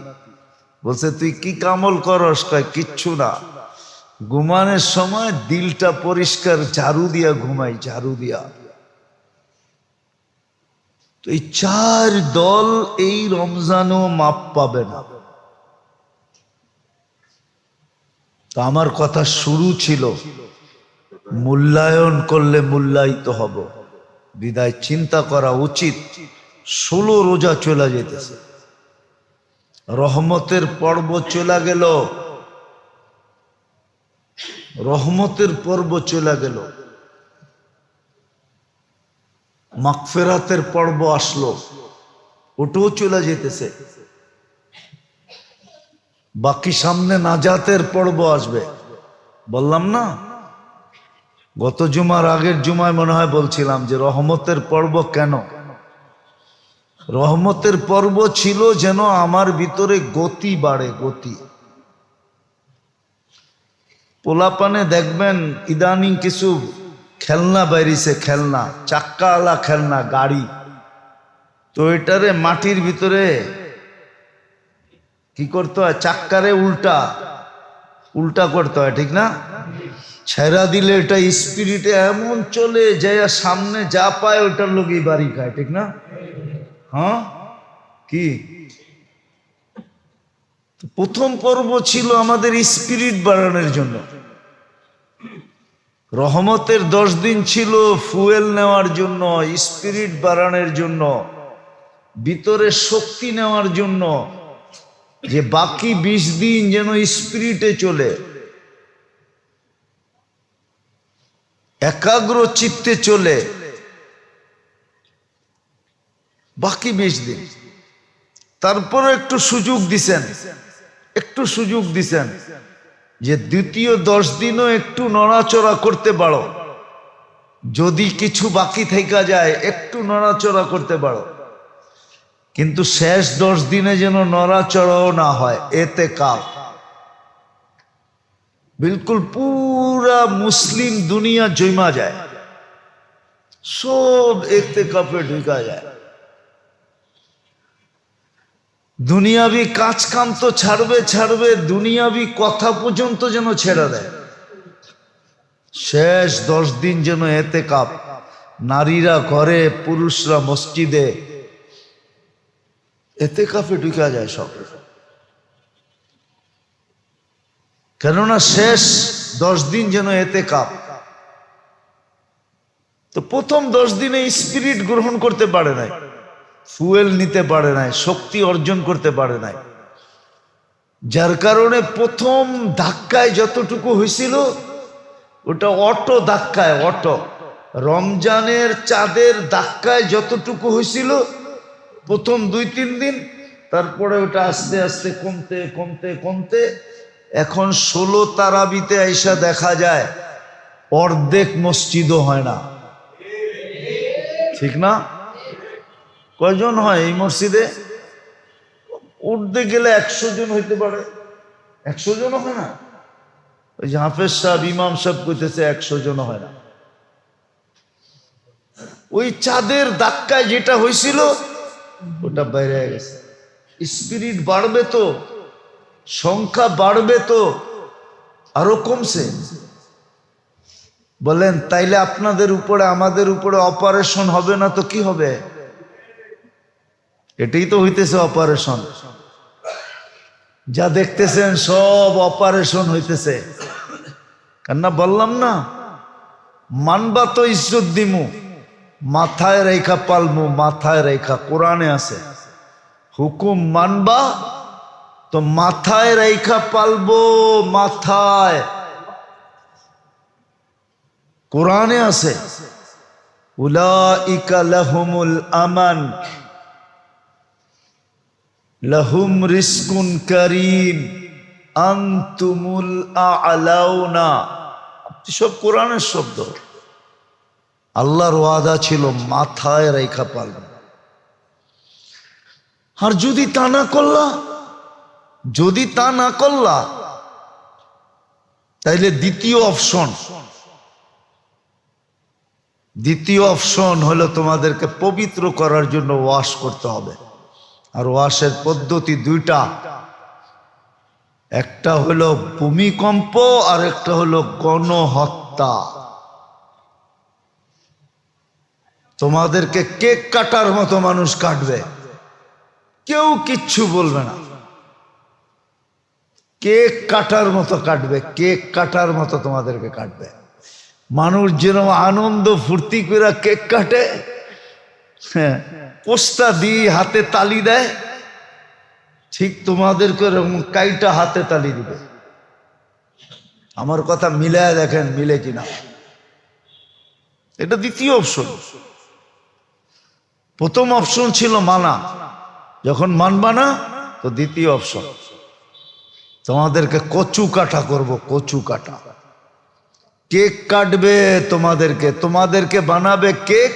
[SPEAKER 1] বলছে তুই কি কামল করস? কয় কিচ্ছু না, ঘুমানোর সময় দিলটা পরিষ্কার ঝাড়ু দিয়া ঘুমাই, ঝাড়ু দিয়া। তো এই চার দল এই রমজানও মাপ পাবে না। তো আমার কথা শুরু ছিল মূল্যায়ন করলে মূল্যায়িত হব, বিদায় চিন্তা করা উচিত। 16 রোজা চলে যেতেছে, রহমতের পর্ব চলে গেল, রহমতের পর্ব চলে গেল, মাগফিরাতের পর্ব আসলো, ওটাও চলে যেতেছে। বাকি সামনে নাজাতের পর্ব আসবে। বললাম না, গত জুমার আগের জুমায় মনে হয় বলছিলাম যে রহমতের পর্ব কেন? রহমতের পর্ব ছিল যেন আমার ভিতরে গতি বাড়ে, গতি। পোলাপানে দেখবেন ইদানিং কিছু খেলনা বাইরিছে, খেলনা চাক্কাওয়ালা খেলনা গাড়ি, তো এটারে মাটির ভিতরে কি করতে হয়, চাক্কারে উল্টা উল্টা করতে হয়, ঠিক না? ছেড়া দিলে এটা স্পিরিটে এমন চলে যায়, সামনে যা পায় ওটার লোকই বাড়ি খায়, ঠিক না? হ্যাঁ, কি প্রথম পর্ব ছিল আমাদের স্পিরিট বাড়ানোর জন্য। রহমতের 10 দিন ছিল ফুয়েল নেওয়ার জন্য, স্পিরিট বাড়ানোর জন্য, ভিতরে শক্তি নেওয়ার জন্য, যে বাকি 20 দিন যেন স্পিরিটে চলে, একাগ্র চিত্তে চলে। বাকি 20 দিন তারপরে একটু সুযোগ দিছেন, একটু সুযোগ দিছেন যে দ্বিতীয় 10 দিনও একটু নড়াচড়া করতে পারো, যদি কিছু বাকি থেকে যায় একটু নড়াচড়া করতে পারো। কিন্তু শেষ 10 দিনে যেন নড়াচড়াও না হয়, এতেকাফ। বিলকুল পুরা মুসলিম দুনিয়া জমা যায়, সব এতেকাফে ঢুকা যায়। দুনিয়াবি কাজ কাম তো ছাড়বে ছাড়বে, দুনিয়াবি কথা পর্যন্ত যেন ছেড়ে দেয়। শেষ 10 দিন যেন এতেকাফ, নারীরা ঘরে, পুরুষরা মসজিদে, এতেকাফে ঢুকা যায় সব। কেননা শেষ 10 দিন যেন এতেকাফ। তো প্রথম 10 দিনে স্পিরিট গ্রহণ করতে পারে নাই, ফুয়েল নিতে পারে নাই, শক্তি অর্জন করতে পারে নাই, যার কারণে প্রথম ধাক্কায় যতটুকু হয়েছিল ওটা অটো ধাক্কায়, অটো রমজানের চাঁদের ধাক্কায় যতটুকু হয়েছিল প্রথম 2-3 দিন, তারপরে ওটা আস্তে আস্তে কমতে কমতে কমতে এখন 16 তারাবিতে আইসা দেখা যায় অর্ধেক মসজিদও হয় না, ঠিক না? কয়জন হয় এই মসজিদে? উঠতে গেলে 100 জন হইতে পারে, 100 জন হয় না। ওই যে হাফেজ সাহেব, ইমাম সাহেব কইতেছে 100 জন হয় না। ওই চাঁদের ধাক্কায় যেটা হয়েছিল ওটা বাইরে গেছে। স্পিরিট বাড়বে তো, সংখ্যা বাড়বে তো, আরো কমছে। বলেন তাইলে আপনাদের উপরে আমাদের উপরে অপারেশন হবে না তো কি হবে? এটাই তো হইতেছে অপারেশন। যা দেখতেছেন সব অপারেশন হইতেছে। কেননা বললাম না, মানবা তো ইজ্জত দিমু, মাথায় রেখা পালমু, মাথায় রেখা কোরআনে আছে। হুকুম মানবা তো মাথায় রেখা পালবো, মাথায় কোরআনে আছে। উলাইকা লাহুমুল আমান লাহুম রিজকুন কারীম আনতুমুল আ'লাউনা। সব কোরআনের শব্দ। আল্লাহর ওয়াদা ছিল মাথায় রেখা পালবে। আর যদি তা না করলা, যদি তা না করলা, তাইলে দ্বিতীয় অপশন হলো তোমাদেরকে পবিত্র করার জন্য ওয়াশ করতে হবে। আর ওয়াশের পদ্ধতি 2টা, একটা হলো ভূমিকম্প আর একটা হলো গণহত্যা। তোমাদেরকে কেক কাটার মতো মানুষ কাটবে, কেউ কিচ্ছু বলবে না। কেক কাটার মতো কাটবে, কেক কাটার মতো তোমাদেরকে কাটবে। মানুষ যেরকম আনন্দ ফুর্তি করে কেক কাটে, হ্যাঁ, পোস্তা দিয়ে হাতে তালি দেয়, ঠিক তোমাদেরকে এরকম কাইটা হাতে তালি দিবে। আমার কথা মিলায় দেখেন মিলে কিনা। এটা দ্বিতীয় অপশন। প্রথম অপশন ছিল মানা, যখন মানবা না তো দ্বিতীয় অপশন, তোমাদেরকে কচু কাটা করব, কচু কাটা। কেক কাটবে তোমাদেরকে, তোমাদেরকে বানাবে কেক,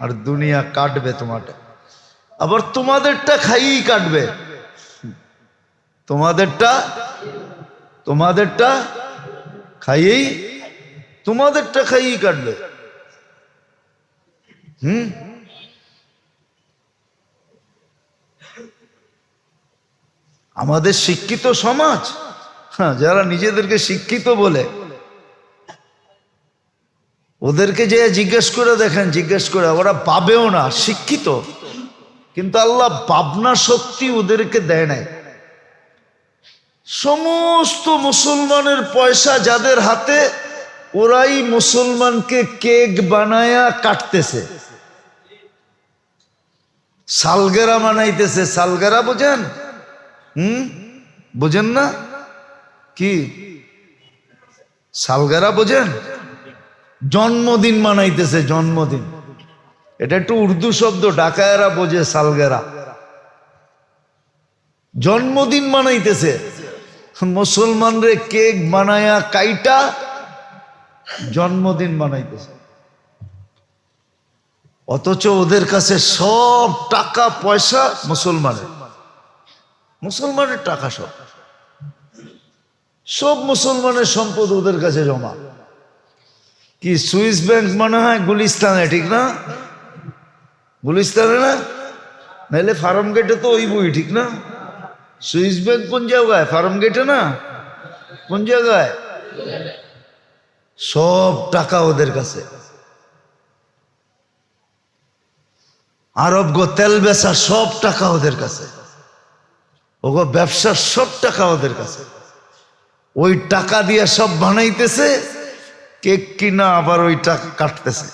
[SPEAKER 1] আর দুনিয়া কাটবে তোমাদের। আবার তোমাদেরটা খাইয়েই কাটবে, তোমাদেরটা খাইয়েই, তোমাদেরটা খাইয়েই কাটবে। আমাদের শিক্ষিত সমাজ, হ্যাঁ, যারা নিজেদেরকে শিক্ষিত বলে, ওদেরকে যে জিজ্ঞেস করে দেখেন, জিজ্ঞেস করে, ওরা পাবেও না শিক্ষিত, কিন্তু আল্লাহ ভাবনা শক্তি ওদেরকে দেয় নাই। সমস্ত মুসলমানের পয়সা যাদের হাতে, ওরাই মুসলমানকে কেক বানায়া কাটতেছে, সালগেরা বানাইতেছে। সালগেরা বোঝেন? বোঝেন না কি সালগেরা বোঝেন? জন্মদিন মানাইতেছে, জন্মদিন। এটা একটু উর্দু শব্দ, ঢাকায়রা বোঝে সালগেরা। জন্মদিন মানাইতেছে, মুসলমানরে কেক বানায়া কাইটা জন্মদিন বানাইতেছে। অথচ ওদের কাছে সব টাকা পয়সা মুসলমানের, মুসলমানের টাকা, সব মুসলমানের সম্পদ ওদের কাছে জমা। কি সুইস ব্যাংক মনে হয় গুলিস্তানে, ঠিক না? গুলিস্তানে না, নাহলে ফার্ম গেটে তো ওই বই, ঠিক না? সুইস ব্যাংক কোন জায়গায়? ফার্ম গেটে না, কোন জায়গায়? সব টাকা ওদের কাছে। আরব গো তেল বেচা সব টাকা ওদের কাছে, ওগো ব্যবসার সব টাকা ওদের কাছে। ওই টাকা দিয়ে সব বানাইতেছে, কেক কিনা আবার ওই টাকা কাটতেছে।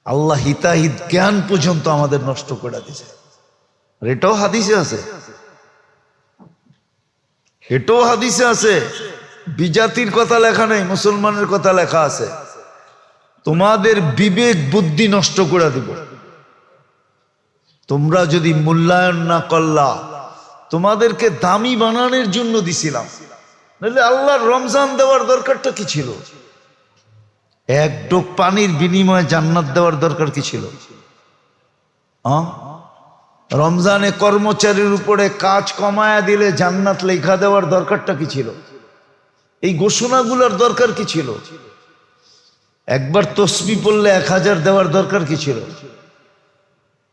[SPEAKER 1] আল্লাহ হিতাহিত জ্ঞান পর্যন্ত আমাদের নষ্ট করে দিছে। এটাও হাদিসে আছে, এটাও হাদিসে আছে। বিজাতির কথা লেখা নেই, মুসলমানের কথা লেখা আছে। তোমাদের বিবেক বুদ্ধি নষ্ট করে দিব তোমরা যদি মূল্যায়ন না করলা। তোমাদেরকে দামি বানানোর জন্য দিছিলাম, নাহলে আল্লাহর রমজান দেওয়ার দরকারটা কি ছিল? এক ডোক পানির বিনিময়ে জান্নাত দেওয়ার দরকার কি ছিল? রমজানে কর্মচারীর উপরে কাজ কমায়া দিলে জান্নাত লেখা দেওয়ার দরকারটা কি ছিল? এই ঘোষণাগুলোর দরকার কি ছিল? একবার তসবিহ পড়লে 1000 দেওয়ার দরকার কি ছিল?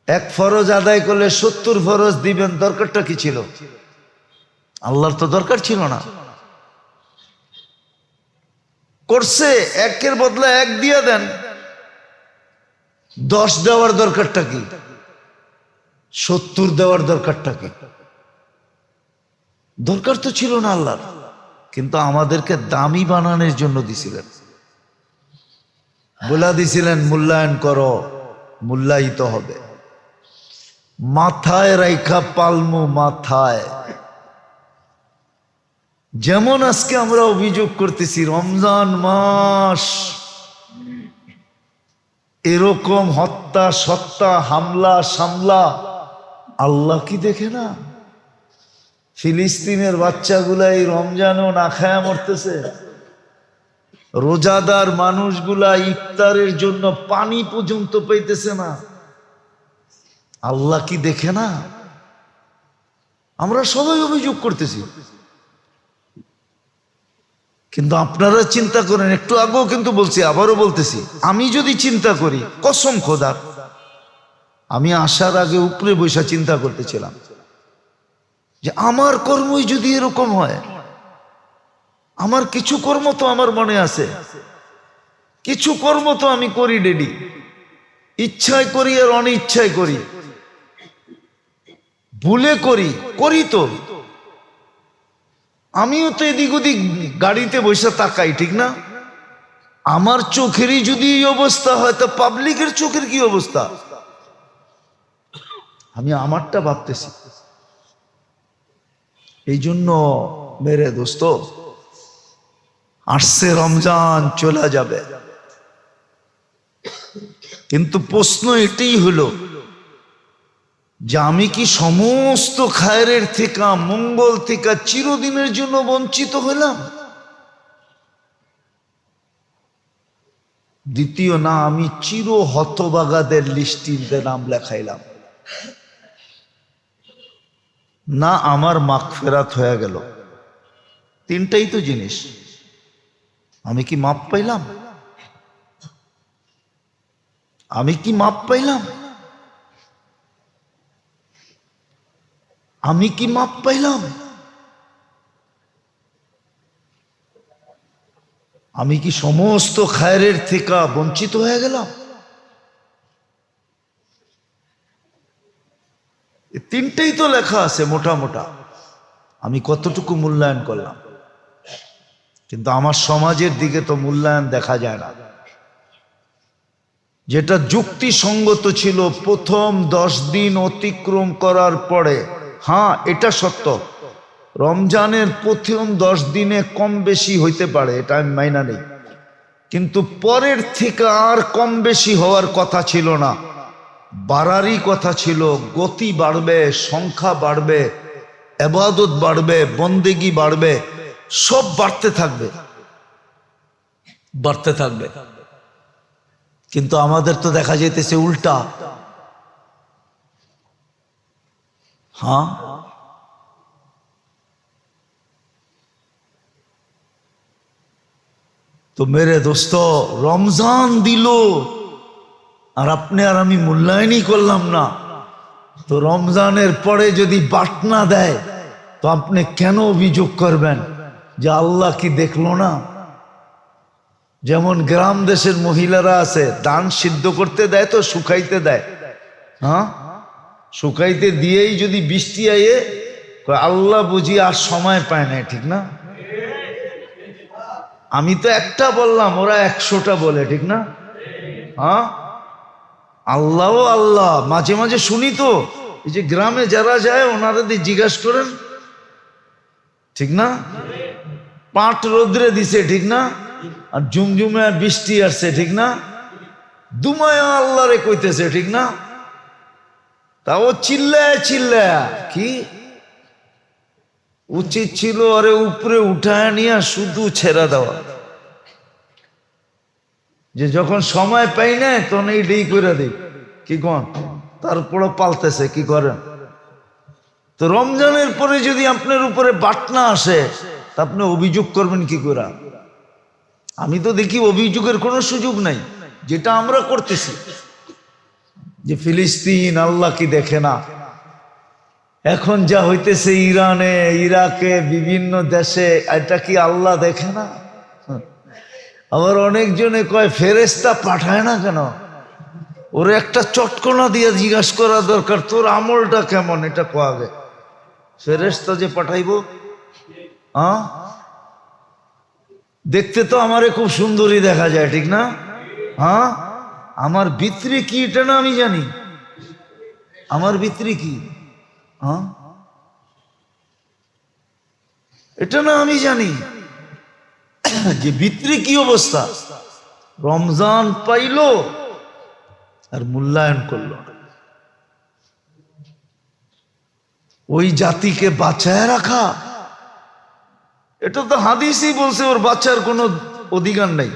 [SPEAKER 1] এক ফরজ আদায় করলে 70 ফরজ দিবেন, দরকারটা কি ছিল? আল্লাহর তো দরকার ছিল না। করছে একের বদলে 1 দিয়ে দেন, 10 দেওয়ার দরকারটা কি? 70 দেওয়ার দরকারটা কি? দরকার তো ছিল না আল্লাহর, কিন্তু আমাদেরকে দামি বানানোর জন্য দিছিলেন। বলে দিছিলেন মূল্যায়ন করো, মূল্যায়িত হবে। মাথায় রাইখা পালমু, মাথায়। যেমন আজকে আমরা অভিযোগ করতেছি রমজান মাস, এরকম হত্যা সত্তা হামলা সামলা, আল্লাহ কি দেখে না? ফিলিস্তিনের বাচ্চাগুলা এই রমজানও না খায়া মরতেছে, রোজাদার মানুষগুলা ইফতারের জন্য পানি পর্যন্ত পাইতেছে না। আল্লাহ কি দেখে না? আমরা সবাই অভিযোগ করতেছি, কিন্তু আপনারা চিন্তা করেন। একটু আগেও কিন্তু বলছি, আবারও বলতেছি, আমি যদি চিন্তা করি, কসম খোদার, আমি আসার আগে উপরে বৈশা চিন্তা করতেছিলাম যে আমার কর্মই যদি এরকম হয়। আমার কিছু কর্ম তো আমার মনে আছে, কিছু কর্ম তো আমি করি ডেডি, ইচ্ছায় করি আর অনিচ্ছায় করি, ভুলে করি, করি তো আমিও তো এদিক ওদিক গাড়িতে বসে তাকাই, ঠিক না? আমার চোখেরই যদি এই অবস্থা হয় তো পাবলিকের চোখের কি অবস্থা? আমি আমারটা ভাবতেছি। এই জন্য মেরে দোস্ত, আসছে রমজান, চলে যাবে, কিন্তু প্রশ্ন এটাই হলো যে আমি কি সমস্ত খায়রের থেকে, মঙ্গল থেকে চিরদিনের জন্য বঞ্চিত হলাম? দ্বিতীয়, না আমি চির হতবাগাদের লিস্টিতে নাম লেখাইলাম, না আমার মাগফিরাত হয়ে গেল। তিনটাই তো জিনিস। আমি কি মাপ পাইলাম? আমি কি মাপ পাইলাম? আমি কি মাপ পাইলাম? আমি কি সমস্ত খায়রের থেকে বঞ্চিত হয়ে গেলাম? তিনটেই তো লেখা আছে মোটা মোটা। আমি কতটুকু মূল্যায়ন করলাম? কিন্তু আমার সমাজের দিকে তো মূল্যায়ন দেখা যায় না। যেটা যুক্তিসঙ্গত ছিল প্রথম 10 দিন অতিক্রম করার পরে, হ্যাঁ এটা সত্য, রমজানের প্রথম 10 দিনে কম বেশি হইতে পারে, এটা আমি মাইনা নেই, কিন্তু পরের থেকে আর কম বেশি হওয়ার কথা ছিল না, বাড়ারই কথা ছিল। গতি বাড়বে, সংখ্যা বাড়বে, ইবাদত বাড়বে, বন্দেগী বাড়বে, সব বাড়তে থাকবে, বাড়তে থাকবে। কিন্তু আমাদের তো দেখা যেতেছে উল্টা। হ্যাঁ, তো মেরে দোস্ত, রমজান দিল আর আপনি আর আমি মূল্যায়নই করলাম না, তো রমজানের পরে যদি বাটনা দেয় তো আপনি কেন অভিযোগ করবেন যে আল্লাহ কি দেখলো না? যেমন গ্রাম দেশের মহিলারা আছে, ধান সিদ্ধ করতে দেয় তো শুকাইতে দেয়, হ্যাঁ, শুকাইতে দিয়েই যদি বৃষ্টি আয়ে, আল্লাহ বুঝি আর সময় পায় না, ঠিক না? আমি তো একটা বললাম, ওরা 100টা বলে, ঠিক না? হ্যাঁ, আল্লাহ আল্লাহ মাঝে মাঝে শুনি তো, এই যে গ্রামে যারা যায় ওনারা জিজ্ঞাসা করেন, ঠিক না? পাট রোদ্রে দিছে, ঠিক না? আর ঝুমঝুমে বৃষ্টি আসছে, ঠিক না? দুমায়া আল্লাহ রে কইতেছে, ঠিক না? তাও চিল্লায় চিল্লায়। কি উচিত ছিল আরে উপরে উঠায় নিয়ে শুধু ছেড়া দেওয়া, যে যখন সময় পাই না তখন এইটাই করে দিই, কি কন? তারপরে পালতেছে, কি করেন? তো রমজানের পরে যদি আপনার উপরে বাটনা আসে তা আপনি অভিযোগ করবেন কি করে? আমি তো দেখি অভিযোগের কোনো সুযোগ নাই, যেটা আমরা করতেছি, যে ফিলিস্তিন আল্লাহ কি দেখে না, এখন যা হইতেছে ইরানে, ইরাকে, বিভিন্ন দেশে, এটা কি আল্লাহ দেখে না? আবার অনেকজনে কয় ফেরেশতা পাঠায় না কেন? ওরে একটা চটকনা দিয়ে জিজ্ঞাসা করা দরকার, তোর আমলটা কেমন, এটা কোয়াবে। ফেরেশতা যে পাঠাইবো, হ্যাঁ, দেখতে তো আমারে খুব সুন্দরী দেখা যায়, ঠিক না? হ্যাঁ, আমার ভিতরে কি এটা না আমি জানি, আমার ভিতরে কি, হ্যাঁ, এটা না আমি জানি যে ভিতরে কি অবস্থা। রমজান পাইলো আর মূল্যায়ন করলো না। ওই জাতিকে বাঁচায় রাখা, এটা তো হাদিসই বলছে ওর বাচ্চার কোনো অধিকার নাই।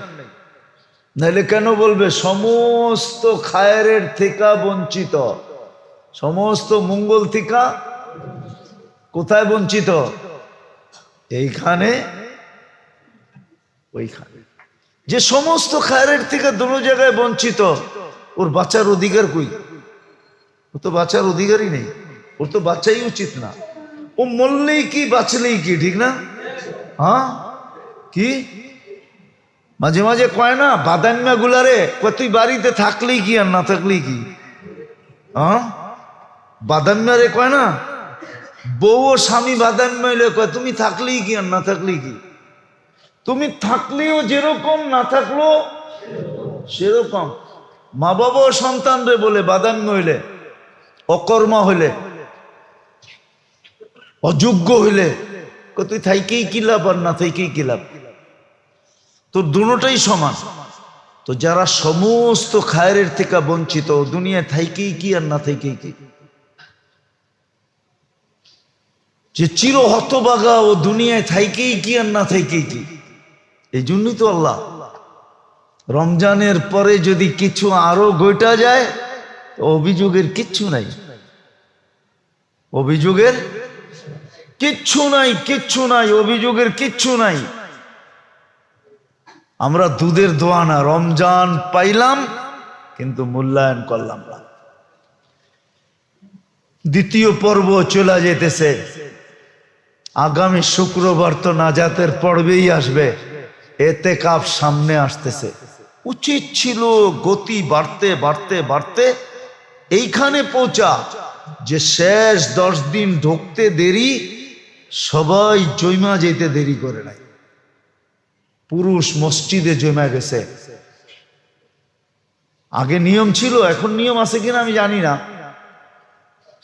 [SPEAKER 1] নাইলে কেন বলবে সমস্ত খায়ের থেকে বঞ্চিত, সমস্ত মঙ্গল থেকে কোথায় বঞ্চিত? এইখানে, ওইখানে। যে সমস্ত খায়ের থেকে দুটো জায়গায় বঞ্চিত, ওর বাচ্চার অধিকার কই? ও তো বাচ্চার অধিকারই নেই, ওর তো বাচ্চাই উচিত না। ও মরলেই কি বাঁচলেই কি, ঠিক না? হ্যাঁ, কি মাঝে মাঝে কয় না বাদাম্মা গুলারে, কয় তুই বাড়িতে থাকলেই কি আর না থাকলেই কি, হ্যাঁ বাদাম্মারে কয় না, বউ ও স্বামী বাদাম্মা হইলে কয় তুমি থাকলেই কি আর না থাকলেই কি, তুমি থাকলেও যেরকম না থাকলেও সেরকম। মা বাবা ও সন্তানরে বলে বাদাম্মা হইলে, অকর্মা হইলে, অযোগ্য হইলে তুই থাইকেই কি লাভ আর না থাইকেই কি লাভ, তোর দুটোটাই সমান। তো যারা সমস্ত খায়ের থেকে বঞ্চিত, দুনিয়া থাইকেই কি আর না থাইকেই কি, যে চির হতবাগা ও দুনিয়ায় থাইকেই কি আর না থাইকেই কি। এই জন্যই তো আল্লাহ রমজানের পরে যদি কিছু আরো গোটা যায়, অভিযোগের কিচ্ছু নাই, অভিযোগের কিচ্ছু নাই, কিচ্ছু নাই, অভিযোগের কিচ্ছু নাই। আমরা দুধের দোয়া না, রমজান পাইলাম কিন্তু মূল্যায়ন করলাম না। দ্বিতীয় পর্ব চলে যেতেছে, আগামী শুক্রবার তো নাজাতের পর্বেই আসবে, এতেকাফ সামনে আসতেছে। উচিত ছিল গতি বাড়তে বাড়তে বাড়তে এইখানে পৌঁছা যে শেষ 10 দিন ঢুকতে দেরি, সবাই জৈমা যেতে দেরি করে নাই। পুরুষ মসজিদে জমা গেছে। আগে নিয়ম ছিল, এখন নিয়ম আছে কিনা আমি জানি না।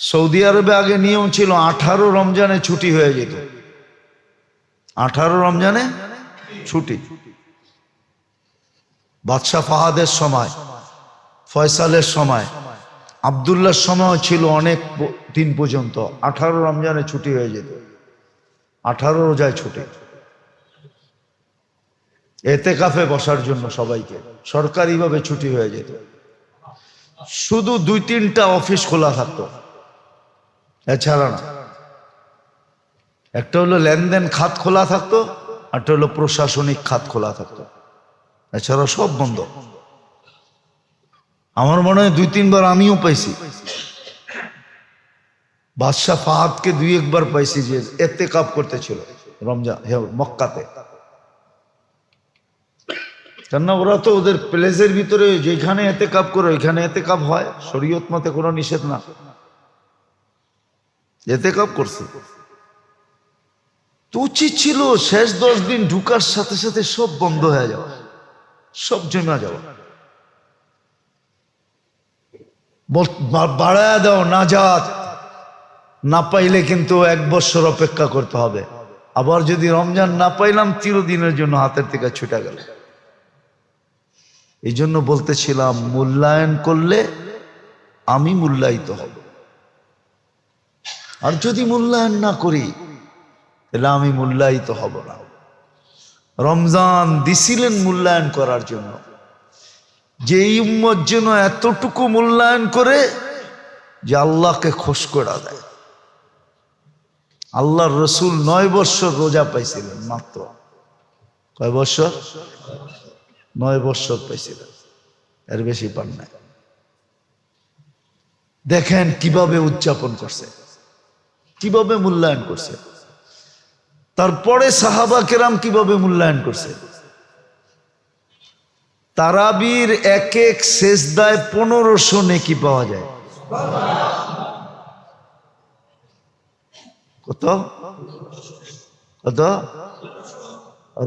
[SPEAKER 1] সৌদি আরবে আগে নিয়ম ছিল 18 রমজানে ছুটি হয়ে যেত, 18 রমজানে ছুটি। বাদশাহ ফাহাদের সময়, ফয়সালের সময়, আবদুল্লাহর সময় ছিল অনেক দিন পর্যন্ত 18 রমজানে ছুটি হয়ে যেত, 18 রোজায় ছুটি। এতেকাফে বসার জন্য সবাইকে সরকারিভাবে ছুটি হয়ে যেত। শুধু 2-3টা অফিস খোলা থাকতো, এছাড়া না। একটা হলো লেনদেন খাত খোলা থাকতো, একটা হলো প্রশাসনিক খাত খোলা থাকতো, এছাড়া সব বন্ধ। আমার মনে হয় 2-3 বার আমিও পাইছি, বাদশাহ ফাহাদকে 2-1 বার পাইছি যে এতেকাফ করতেছিল রমজান মক্কাতে। কেননা ওরা তো ওদের প্লেসের ভিতরে যেখানে এতেকাফ করে ওইখানে এতেকাফ হয়, শরীয়ত মতে কোনো নিষেধ না, এতেকাফ করছে। তো উচিত ছিল শেষ 10 দিন ঢুকার সাথে সাথে সব বন্ধ হয়ে যাওয়া, সব জমা যাওয়া, বাড়ায় দাও নাজাত। না পাইলে কিন্তু 1 বছর অপেক্ষা করতে হবে। আবার যদি রমজান না পাইলাম, চিরদিনের জন্য হাতের থেকে ছুটে গেল। এই জন্য বলতেছিলাম, মূল্যায়ন করলে আমি মূল্যায়িত হব, আর যদি মূল্যায়ন না করি তাহলে আমি মূল্যায়িত হব না। রমজান দিছিলেন মূল্যায়ন করার জন্য, যে এই উম্মত যেন এতটুকু মূল্যায়ন করে যে আল্লাহকে খুশ করে দেয়। আল্লাহর রসুল 9 বছর রোজা পাইছিলেন মাত্র। কয় বছর? 9 বছর পাইছিলেন, এর বেশি পান নাই। দেখেন কিভাবে উদযাপন করছে, কিভাবে মূল্যায়ন করছে। তারপরে সাহাবা কেরাম কিভাবে মূল্যায়ন করছে। তারাবির এক এক সেজদায় 1500 নেকি পাওয়া যায়। কত কত?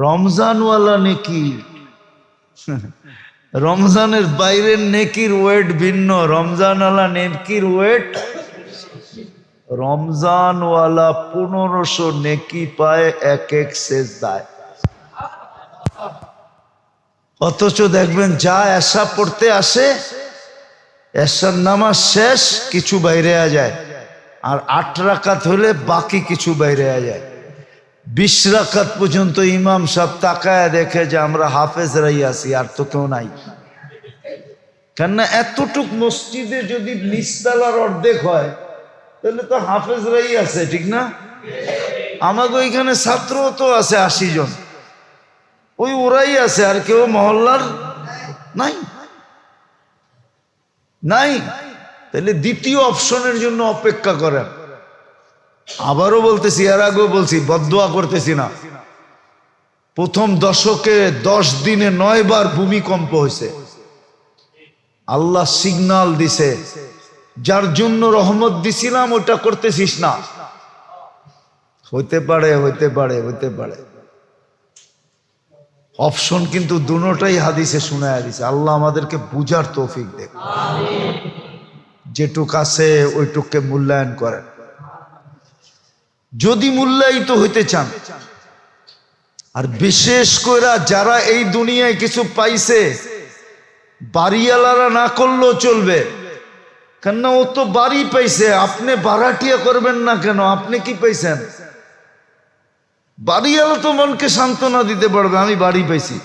[SPEAKER 1] রমজানওয়ালা নেকি, রমজানের বাইরের নেকির ওয়েট ভিন্ন, রমজানওয়ালা নেকির ওয়েট। রমজানওয়ালা 1500 নেকি পায় এক এক সেজদায়। অথচ দেখবেন যা এশা পড়তে আসে, এশার নামাজ শেষ কিছু বাইরে যায়, আর 8 রাকাত হলে বাকি কিছু বাইরে যায়। 20 রাকাত পর্যন্ত ইমাম সাহেব তাকায় দেখে যে আমরা হাফেজরাই আছি, আর তো কেউ নাই। কেননা এতটুক মসজিদে যদি নিচতলার অর্ধেক হয় তাহলে তো হাফেজরাই আছে, ঠিক না? আমাদের ওইখানে ছাত্র তো আছে 80 জন, ওই ওরাই আছে, আর কেউ মহল্লার নাই নাই। তাহলে দ্বিতীয় অপশনের জন্য অপেক্ষা করেন। আবারও বলতেছি, এর আগেও বলছি, বদদোয়া করতেছি না। প্রথম দশকে 10 দিনে 9 বার ভূমিকম্প হয়েছে। আল্লাহ সিগন্যাল দিছে, যার জন্য রহমত দিছিলাম ওটা করতেছিস না। হইতে পারে হইতে পারে হইতে পারে, অপশন কিন্তু দুটোটাই হাদিসে শুনায়া দিছে। আল্লাহ আমাদেরকে বুঝার তৌফিক দেখ, যেটুক আছে ওইটুককে মূল্যায়ন করেন। যদি মূল্যায়িত হইতে চান, আর বিশেষ করে যারা এই দুনিয়ায় কিছু পাইছে, বাড়িওয়ালারা না করলেও চলবে, কেননা ও তো বাড়ি পাইছে, আপনি ভাড়াটিয়া করবেন না কেন? আপনি কি পাইছেন? বাড়িওয়ালা তো মনকে সান্ত্বনা দিতে পারবে, আমি বাড়ি পাইছি।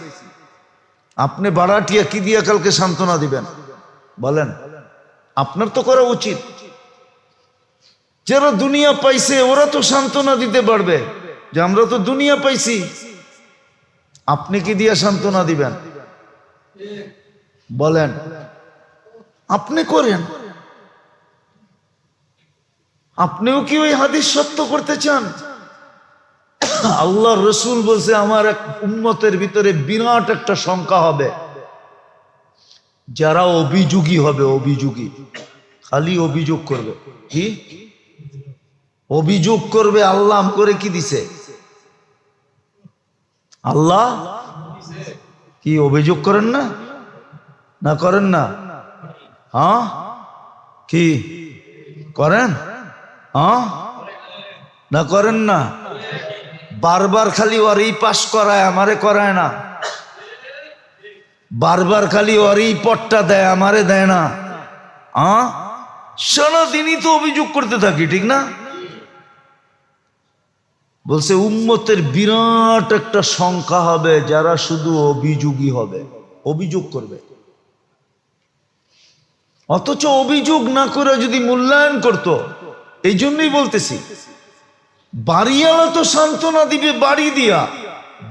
[SPEAKER 1] আপনি ভাড়াটিয়া কি দিয়া কালকে সান্ত্বনা দিবেন বলেন? আপনার তো করা উচিত। যারা দুনিয়া পাইছে ওরা তো সান্ত্বনা দিতে পারবে যে আমরা তো দুনিয়া পাইছি। আপনি কি দিয়া সান্ত্বনা দিবেন বলেন? আপনি করেন। আপনিও কি ওই হাদিস সত্য করতে চান? আল্লাহ রসুল বলছে আমার এক উম্মতের ভিতরে বিরাট একটা সংখ্যা হবে যারা অভিযোগী হবে। অভিযোগী, খালি অভিযোগ করবে। কি অভিযোগ করবে? আল্লাহ করে কি দিছে? আল্লাহ কি অভিযোগ করেন না? না করেন না? হ্যাঁ কি করেন? হ্যাঁ না করেন না? বারবার খালি ওরই পাস করায়, আমারে করায় না। বারবার খালি ওরই পট্টা দেয়, আমারে দেয় না। সারাদিনই তো অভিযোগ করতে থাকি, ঠিক না? বলছে উম্মতের বিরাট একটা সংখ্যা হবে যারা শুধু অভিযোগী হবে, অভিযোগ করবে। অথচ অভিযোগ না করে যদি মূল্যায়ন করত, এই জন্যই বলতেছি, বাড়িওয়ালা তো সান্ত্বনা দিবে বাড়ি দিয়া,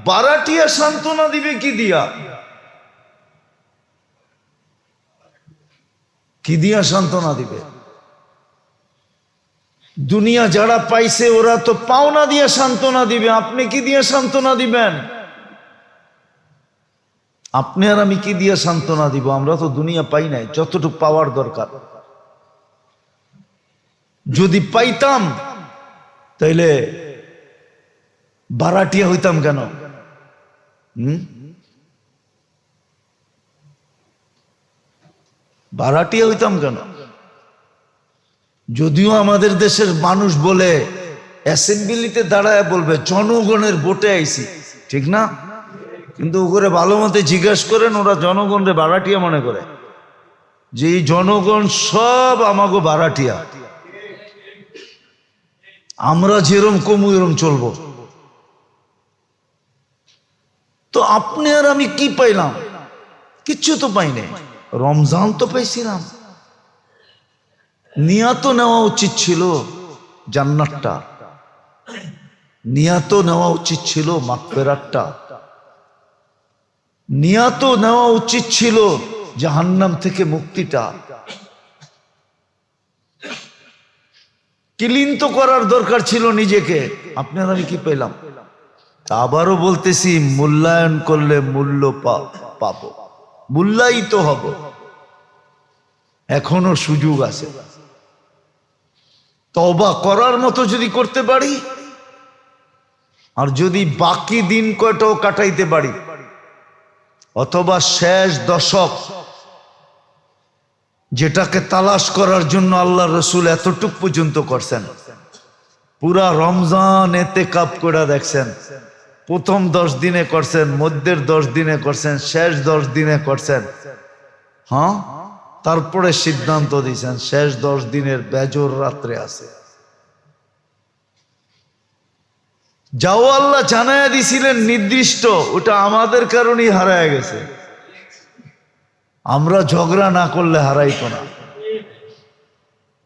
[SPEAKER 1] বারাটিয়া সান্ত্বনা দিবে কি দিয়া? কি দিয়া সান্ত্বনা দিবে? দুনিয়া যারা পাইছে ওরা তো পাওনা দিয়ে সান্ত্বনা দিবে। আপনি কি দিয়ে সান্ত্বনা দিবেন? আপনি আর আমি কি দিয়ে সান্ত্বনা দিব? আমরা তো দুনিয়া পাই নাই যতটুকু পাওয়ার দরকার। যদি পাইতাম তাইলে ভাড়াটিয়া হইতাম কেন? ভাড়াটিয়া হইতাম কেন? যদিও আমাদের দেশের মানুষ বলে, অ্যাসেম্বলিতে দাঁড়ায় বলবে জনগণের ভোটে আইছি, ঠিক না? কিন্তু ওরে ভালো মতে জিজ্ঞেস করেন, ওরা জনগণরে ভাড়াটিয়া মনে করে, যে এই জনগণ সব আমাগো ভাড়াটিয়া, আমরা যেরম কমু এরম চলবো। তো আপনি আর আমি কি পাইলাম? কিচ্ছু তো পাই নাই। রমজান তো পাইছিলাম। নিয়াত নেওয়া উচিত ছিল জান্নাতটা, নিয়াত নেওয়া উচিত ছিল মাগফিরাতটা, নিয়াত নেওয়া উচিত ছিল জাহান্নাম থেকে মুক্তিটা। ক্লিন তো করার দরকার ছিল নিজেকে। আপনার আমি কি পেলাম? আবারও বলতেছি, মূল্যায়ন করলে মূল্য পাবো, মূল্যায়িত হব। এখনো সুযোগ আছে। তওবা করার মতো যদি করতে পারি, আর যদি বাকি দিন কয়টাও কাটাইতে পারি, অথবা শেষ দশক যেটাকে তালাশ করার জন্য আল্লাহ রসুল এতটুক পর্যন্ত করছেন, পুরা রমজান ইতিকাফ করে দেখছেন। প্রথম 10 দিনে করছেন, মধ্যের 10 দিনে করছেন, শেষ 10 দিনে করছেন। হ্যাঁ, তারপরে সিদ্ধান্ত দিয়েছেন শেষ 10 দিনের বেজর রাত্রে আছে। যাও আল্লাহ জানায়া দিছিলেন নির্দিষ্ট, ওটা আমাদের কারণেই হারায় গেছে। আমরা ঝগড়া না করলে হারাইতো না,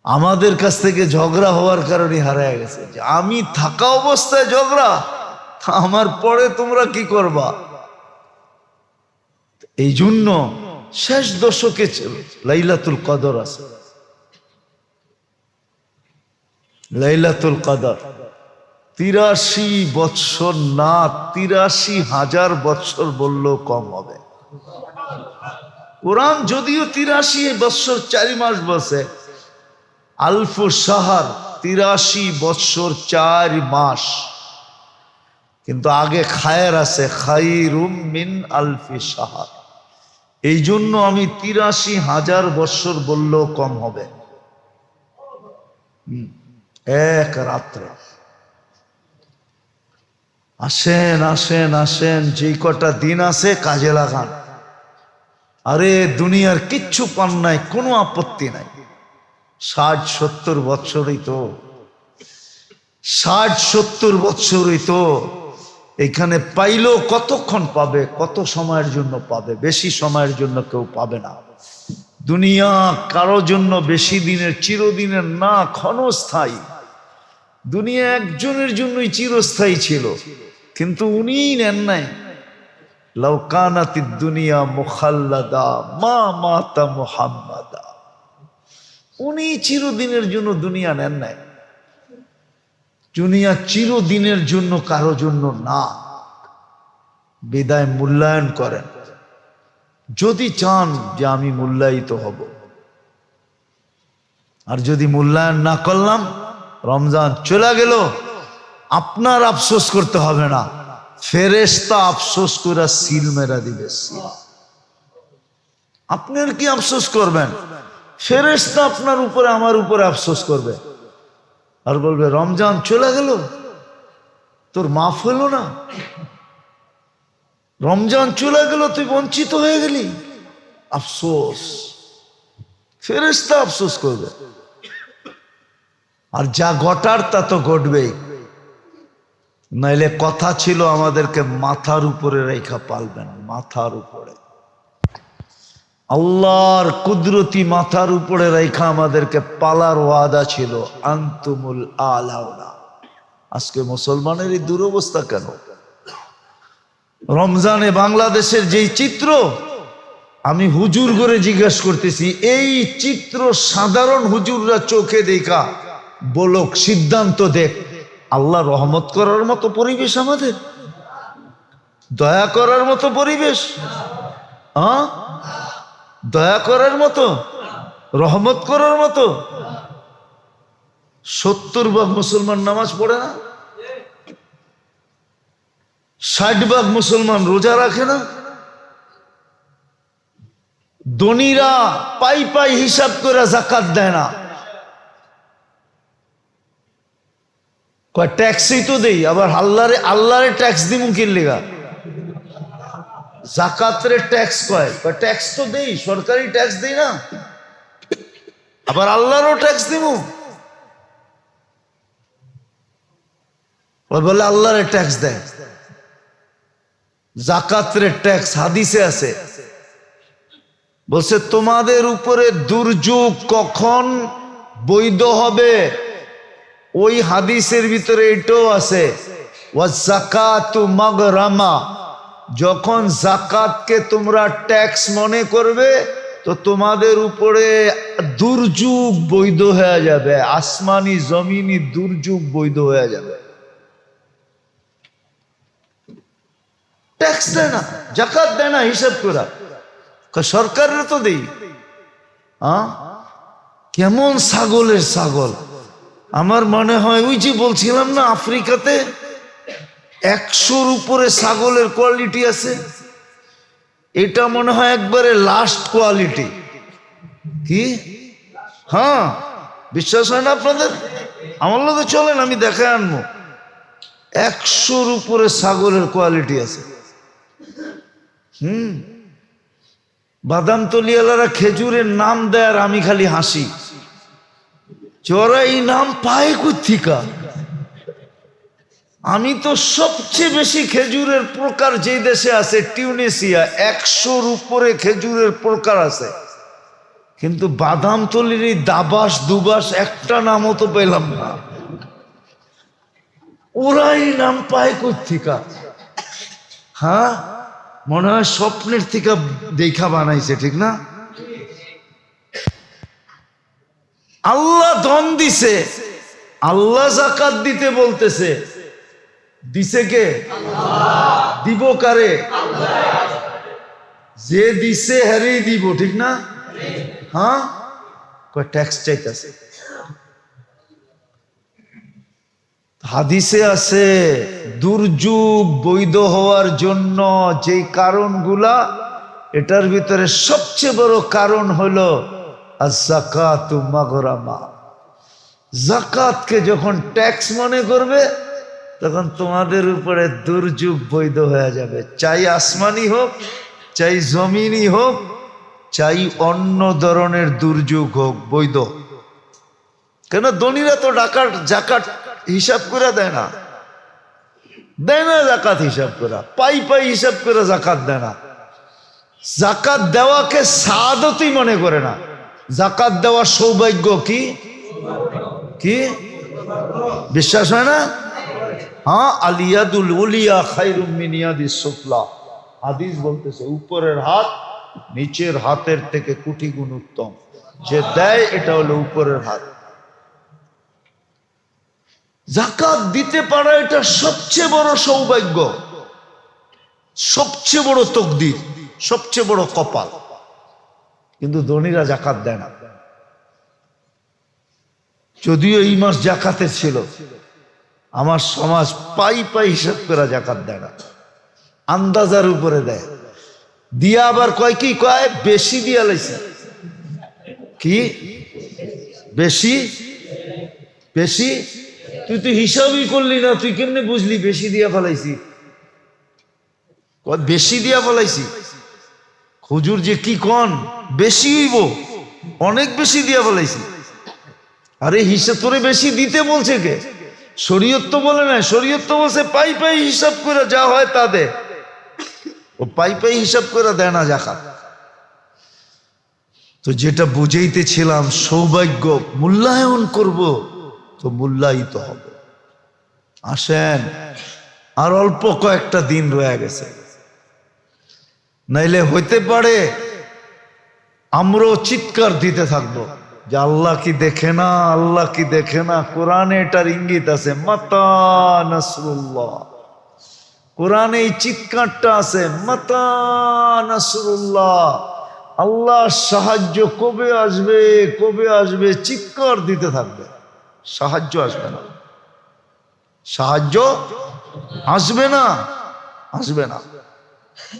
[SPEAKER 1] আমাদের কাছ থেকে ঝগড়া হওয়ার কারণে হারায় গেছে। যে আমি থাকা অবস্থায় ঝগড়া, আমার পরে তোমরা কি করবা? এই জন্য শেষ দশকে লাইলাতুল কদর আছে। লাইলাতুল কদর 83 বৎসর না, 83,000 বৎসর বললেও কম হবে। কোরআন যদিও 83 বৎসর 4 মাস বসে, আলফু শাহর 83 বৎসর 4 মাস, কিন্তু আগে খায়ের আছে, খায়রুম মিন আলফি শাহর। এই জন্য আমি 83,000 বৎসর বললেও কম হবে। এক রাত্রে আসেন আসেন আসেন, যেই কটা দিন আছে কাজে লাগান। আরে দুনিয়ার কিচ্ছু পান নাই, কোনো আপত্তি নাই। 60-70 বৎসরই তো, 60-70 বৎসরই তো। এখানে পাইলেও কতক্ষণ পাবে, কত সময়ের জন্য পাবে? বেশি সময়ের জন্য কেউ পাবে না। দুনিয়া কারো জন্য বেশি দিনের, চিরদিনের না, ক্ষণস্থায়ী। দুনিয়া একজনের জন্যই চিরস্থায়ী ছিল, কিন্তু উনিই নেন নাই। লাউ কানাতিদ দুনিয়া মুখাল্লাদা মা মাতা মুহাম্মাদা। উনি চিরদিনের জন্য দুনিয়া নেন নাই। দুনিয়া চিরদিনের জন্য কারো জন্য না। বিদায় মূল্যায়ন করেন, যদি চান যে আমি মূল্যায়িত হব। আর যদি মূল্যায়ন না করলাম, রমজান চলে গেল, আপনার আফসোস করতে হবে না, ফেরেশতা আফসোস করে সিল মেরা দিবে। আপনার কি আফসোস করবেন? ফেরেশতা আপনার উপরে, আমার উপরে আফসোস করবে আর বলবে রমজান চলে গেল, তোর মাফ হলো না। রমজান চলে গেল, তুই বঞ্চিত হয়ে গেলি। আফসোস, ফেরেশতা আফসোস করবে। আর যা ঘটার তা তো ঘটবেই। নাইলে কথা ছিল আমাদেরকে মাথার উপরে রেখা পালবেন, মাথার উপরে। আল্লাহর কুদরতি মাথার উপরে রেখা আমাদেরকে পালার ওয়াদা ছিল, আনতুমুল আলাউনা। আজকে মুসলমানের এই দুরবস্থা কেন? রমজানে বাংলাদেশের যেই চিত্র, আমি হুজুর করে জিজ্ঞেস করতেছি, এই চিত্র সাধারণ হুজুররা চোখে দেখা বলক, সিদ্ধান্ত দেখ, আল্লাহ রহমত করার মতো পরিবেশ আমাদের? দয়া করার মতো পরিবেশ? হ্যাঁ, দয়া করার মতো, রহমত করার মতো? 70% মুসলমান নামাজ পড়ে না, 60% মুসলমান রোজা রাখে না। ধনীরা পাই পাই হিসাব করে যাকাত দেয় না। কয় ট্যাক্সই তো দেই, আবার আল্লাহরে ট্যাক্স দিমু কি লেগা? যাকাতরে ট্যাক্স কয়, ট্যাক্স তো দেই, সরকারি ট্যাক্স দেই না, আবার আল্লাহরও ট্যাক্স দিমু? বলে আল্লাহরে ট্যাক্স দেয়, যাকাতরে ট্যাক্স। হাদিসে আছে, বলছে তোমাদের উপরে দুর্যোগ কখন বৈধ হবে, ওই হাদিসের ভিতরে এটাও আছে, ওয়াযাকাতু মাগরামা। যখন যাকাতকে তোমরা ট্যাক্স মনে করবে, তো তোমাদের উপরে দুর্যোগ বৈধ হয়ে যাবে, আসমানি জমিনি দুর্যোগ বৈধ হয়ে যাবে। ট্যাক্স দেয় না, যাকাত দেয় না, হিসাব করা সরকারের তো দেই। কেমন ছাগলের ছাগল। আমার মনে হয় ওই যে বলছিলাম না, আফ্রিকাতে 100-র উপরে ছাগলের কোয়ালিটি আছে, এটা মনে হয় একবারে লাস্ট কোয়ালিটি। কি? হ্যাঁ, বিশ্বাস হয় না আপনাদের? আমার লোকে চলেন, আমি দেখায় আনবো। 100-র উপরে ছাগলের কোয়ালিটি আছে। বাদাম তলিয়ালারা খেজুরের নাম দেয়, আর আমি খালি হাসি, ওরা এই নাম পায় কোত্থেকে? আমি তো সবচেয়ে বেশি খেজুরের প্রকার যে দেশে আছে টিউনিসিয়া, 100-র উপরে খেজুরের প্রকার আছে, কিন্তু বাদাম তলির এই দাবাস দুবাস একটা নামও তো পেলাম না। ওরা এই নাম পায় কোত্থেকে? হ্যাঁ, মনে হয় স্বপ্নের থেকে দেখা বানাইছে, ঠিক না? আল্লাহ ধন দিছে, আল্লাহ যাকাত দিতে বলতেছে, দিছে কে? দিব কারে? যে দিছে হ্যারেই দিব, ঠিক না? হ্যাঁ, ট্যাক্স চাইতেছে। হাদিসে আছে দুর্যোগ বৈধ হওয়ার জন্য যেই কারণগুলা, এটার ভিতরে সবচেয়ে বড় কারণ হলো আয-যাকাতু মাগরামা। যাকাতকে যখন ট্যাক্স মনে করবে, তখন তোমাদের উপরে দুর্যোগ বৈধ হয়ে যাবে। চাই আসমানি হোক, চাই জমিনি হোক, চাই অন্য ধরনের দুর্যোগ হোক, বৈধ। কেন? ধনীরা তো জাকাত হিসাব করে দেয় না, জাকাত হিসাব করা, পাই হিসাব করে জাকাত দেয় না। জাকাত দেওয়াকে সাদতই মনে করে না। জাকাত দেওয়া সৌভাগ্য। কি কি বিশ্বাস হয় না? হ্যাঁ, আলিয়াদুল উলিয়া খায়রুম মিন ইয়াদিস সুফলা। হাদিস বলতেছে উপরের হাত নিচের হাতের থেকে কোটি গুণ উত্তম। যে দেয় এটা হলো উপরের হাত। যাকাত দিতে পারা এটা সবচেয়ে বড় সৌভাগ্য, সবচেয়ে বড় তকদির, সবচেয়ে বড় কপাল। কিন্তু ধনীরা যাকাত দেয় না। যদিও এই মাস যাকাতের ছিল, আমার সমাজ পাই হিসাব করে যাকাত দেয় না, আন্দাজার উপরে দেয়। দিয়া আবার কয় কি কয়, বেশি দিয়া লাইছে। কি বেশি? বেশি? তুই তো হিসাবই করলি না, তুই কেমনে বুঝলি বেশি দিয়া ফেলাইছি? বেশি দিয়া ফেলাইছি। হুজুর যে কি কন, বেশি হইব, অনেক বেশি দিয়া ফেলাইছি। আরে হিসাব তোরে বেশি দিতে বলছে কে? শরীয়ত তো বলে না, শরীয়ত তো বলছে পাই হিসাব করে যা হয় তা দে। ও পাই হিসাব করে দেয় না যাকাত। তো যেটা বুঝাইতেছিলাম, সৌভাগ্য মূল্যায়ন করব তো মূল্যায়িত হবে। আসেন, আর অল্প কয়েকটা দিন রয়ে গেছে, নাইলে হইতে পারে আমরাও চিৎকার দিতে থাকবো যে আল্লাহ কি দেখে না, আল্লাহ কি দেখে না। কোরআনে এটার ইঙ্গিত আছে, মাতা নাসরুল্লাহ। কোরআনে এই চিৎকারটা আছে, মাতা নাসরুল্লাহ। আল্লাহর সাহায্য কবে আসবে, কবে আসবে, চিৎকার দিতে থাকবে। সাহায্য আসবে না, সাহায্য আসবে না, আসবে না।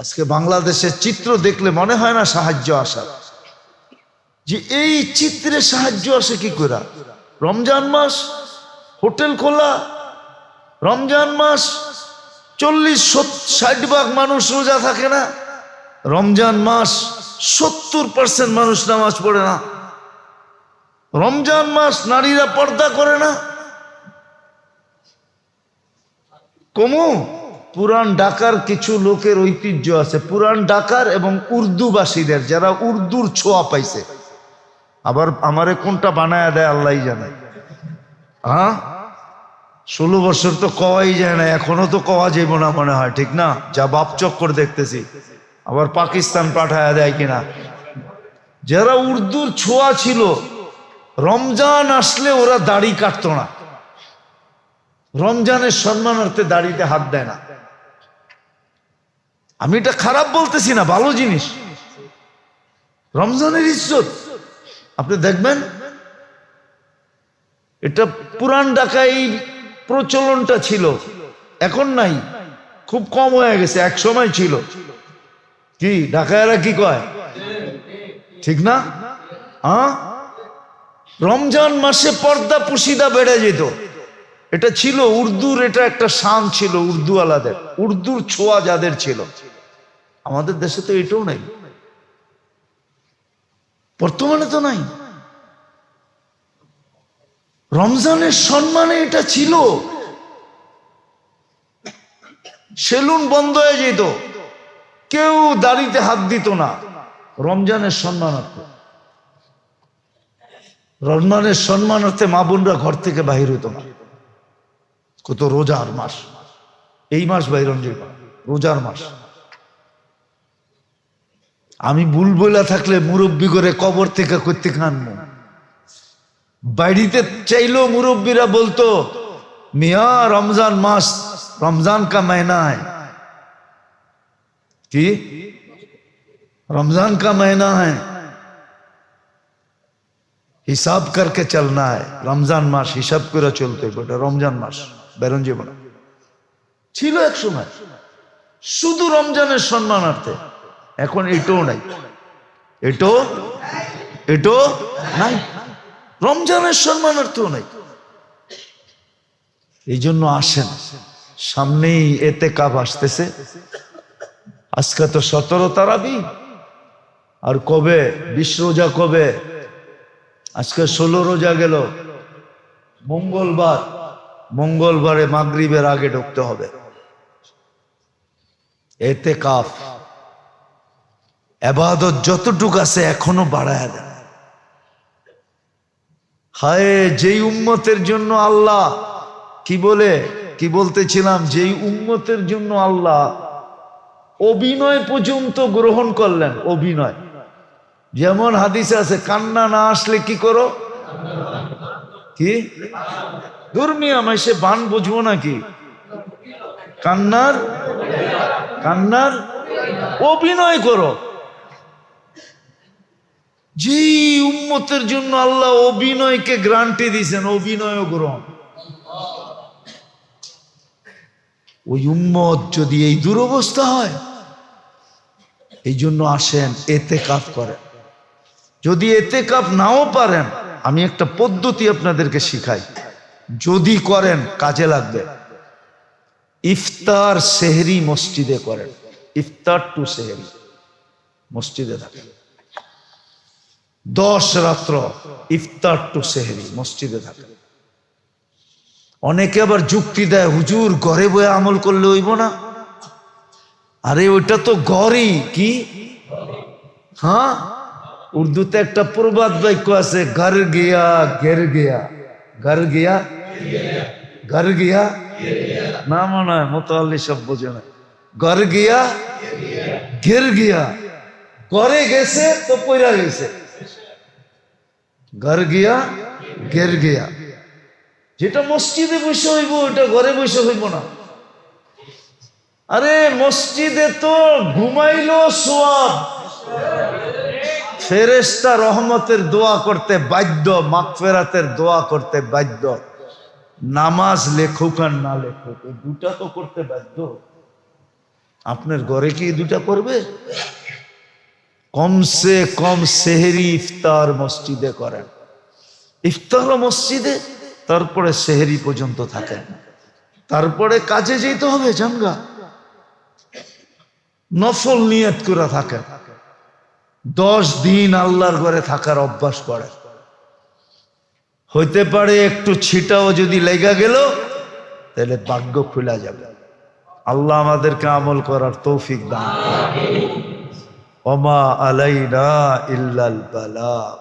[SPEAKER 1] আজকে বাংলাদেশের চিত্র দেখলে মনে হয় না সাহায্য আসার। যে এই চিত্রে সাহায্য আসে কি করে? রমজান মাস, হোটেল খোলা, রমজান মাস 40-60 ভাগ মানুষ রোজা থাকে না, রমজান মাস 70% মানুষ নামাজ পড়ে না, রমজান মাস নারীরা পর্দা করে না। কমু পুরান ঢাকার কিছু লোকের ঐতিহ্য আছে, পুরান ঢাকার এবং উর্দুবাসীদের, যারা উর্দুর ছোঁয়া পাইছে। আবার আমারে কোনটা বানায় দেয় আল্লাহ জানে। হ্যাঁ, 16 বছর তো কওয়াই যায় না, এখনো তো কওয়া যাইব না মনে হয়, ঠিক না? যা বাপ চক্কর দেখতেছি, আবার পাকিস্তান পাঠায় দেয় কিনা। যারা উর্দুর ছোঁয়া ছিল, রমজান আসলে ওরা দাড়ি কাটতো না, রমজানের সম্মানার্থে দাড়িতে হাত দেয় না। আমি এটা খারাপ বলতেছি না, ভালো জিনিস, রমজানের ইজ্জত। আপনি দেখবেন এটা পুরান ঢাকায় এই প্রচলনটা ছিল, এখন নাই, খুব কম হয়ে গেছে। এক সময় ছিল। কি ঢাকায়রা কি কয়, ঠিক না? রমজান মাসে পর্দা পুশিদা বেড়ে যেত। এটা ছিল উর্দুর, এটা একটা শান ছিল উর্দু আলাদের, উর্দুর ছোঁয়া যাদের ছিল। আমাদের দেশে তো এটাও নাই, বর্তমানে তো নাই। রমজানের সম্মানে এটা ছিল। সেলুন বন্ধ হয়ে যেত, কেউ দাড়িতে হাত দিত না, রমজানের সম্মানার্থে। রমজানের সম্মানার্থে মা বোনরা ঘর থেকে বাহির হইত না। কত রোজার মাস, এই মাস বাইর রোজার মাস। আমি বুলবুলা থাকলে মুরব্বী করে কবর থেকে করতে খানবো। বাড়িতে চাইলেও মুরব্বীরা বলতো, মিয়া রমজান মাস रमजान का महीना है कि रमजान का महीना है, हिसाब करके चलना है। रमजान मास हिसाब করে চলতে হবে, রমজান মাস বেরোন জীবন ছিল এক সময় শুধু রমজানের সম্মানার্থে। এখন এটাও নাই, এটাও নাই, রমজানের সম্মানার্থেও নাই। এই জন্য আসেন, সামনেই এতেকাব আসতেছে। আজকে তো 17 তারাবি, আর কবে 20 রোজা, কবে আজকে 16 রোজা গেল। মঙ্গলবারে মাগরিবের আগে ঢুকতে হবে। এতেকাফ ইবাদত যতটুক আছে এখনো বাড়ায় দেন। হায় যেই উম্মতের জন্য আল্লাহ কি বলতেছিলাম, যেই উম্মতের জন্য আল্লাহ অভিনয় পর্যন্ত গ্রহণ করলেন। অভিনয়, যেমন হাদিসে আছে কান্না না আসলে কি করো, কি দুর্মিয়া মাইসে বান বুঝবো নাকি, কান্নার অভিনয় করো। যে উম্মতের জন্য আল্লাহ অভিনয়কে গ্রান্টি দিয়েছেন, অভিনয় গ্রহণ। ওই উম্মত যদি এই দুরবস্থা হয়, এই জন্য আসেন এতেকাফ করেন। যদি এতেকাফ নাও পারেন, আমি একটা পদ্ধতি আপনাদেরকে শিখাই, যদি করেন কাজে লাগবে। ইফতার সেহরি মসজিদে করেন, ইফতার টু সেহরি মসজিদে থাকেন। 10 রাত্র ইফতার টু সেহরি মসজিদে থাকেন। অনেকে আবার যুক্তি দেয়, হুজুর ঘরে বয়ে আমল করলে হইব না। আরে ওইটা তো ঘরই কি, হ্যাঁ উর্দুতে একটা প্রবাদ বাক্য আছে, ঘর গিয়া ঘের গিয়া, ঘর গিয়া ঘর গিয়া না, মনে হয় মোতাল্লি সব বোঝে না। ঘর গিয়া ঘের গিয়া, ঘরে গেছে তো পইরা গেছে। ঘর গিয়া ঘের গিয়া, যেটা মসজিদে বসে হইব ওটা ঘরে বসে হইব না। আরে মসজিদে তো ঘুমাইলো সোয়াব, ফেরেশতা রহমতের দোয়া করতে বাধ্য, মাগফিরাতের দোয়া করতে বাধ্য। নামাজ লেখুক আর না লেখুক, এই দুটা তো করতে বাধ্য। আপনার ঘরে কি দুটা করবে? কমসে কম সেহরি ইফতার মসজিদে করেন। ইফতারও মসজিদে, তারপরে সেহরি পর্যন্ত থাকেন, তারপরে কাজে যেতে হবে। জানগা নফল নিয়ত করে থাকেন। 10 দিন আল্লাহর ঘরে থাকার অভ্যাস করে। হইতে পারে একটু ছিটাও যদি লেগা গেল, তাহলে ভাগ্য খুলে যাবে। আল্লাহ আমাদেরকে আমল করার তৌফিক দান করুন। ওমা আলাইনা ইল্লাল বালাগ।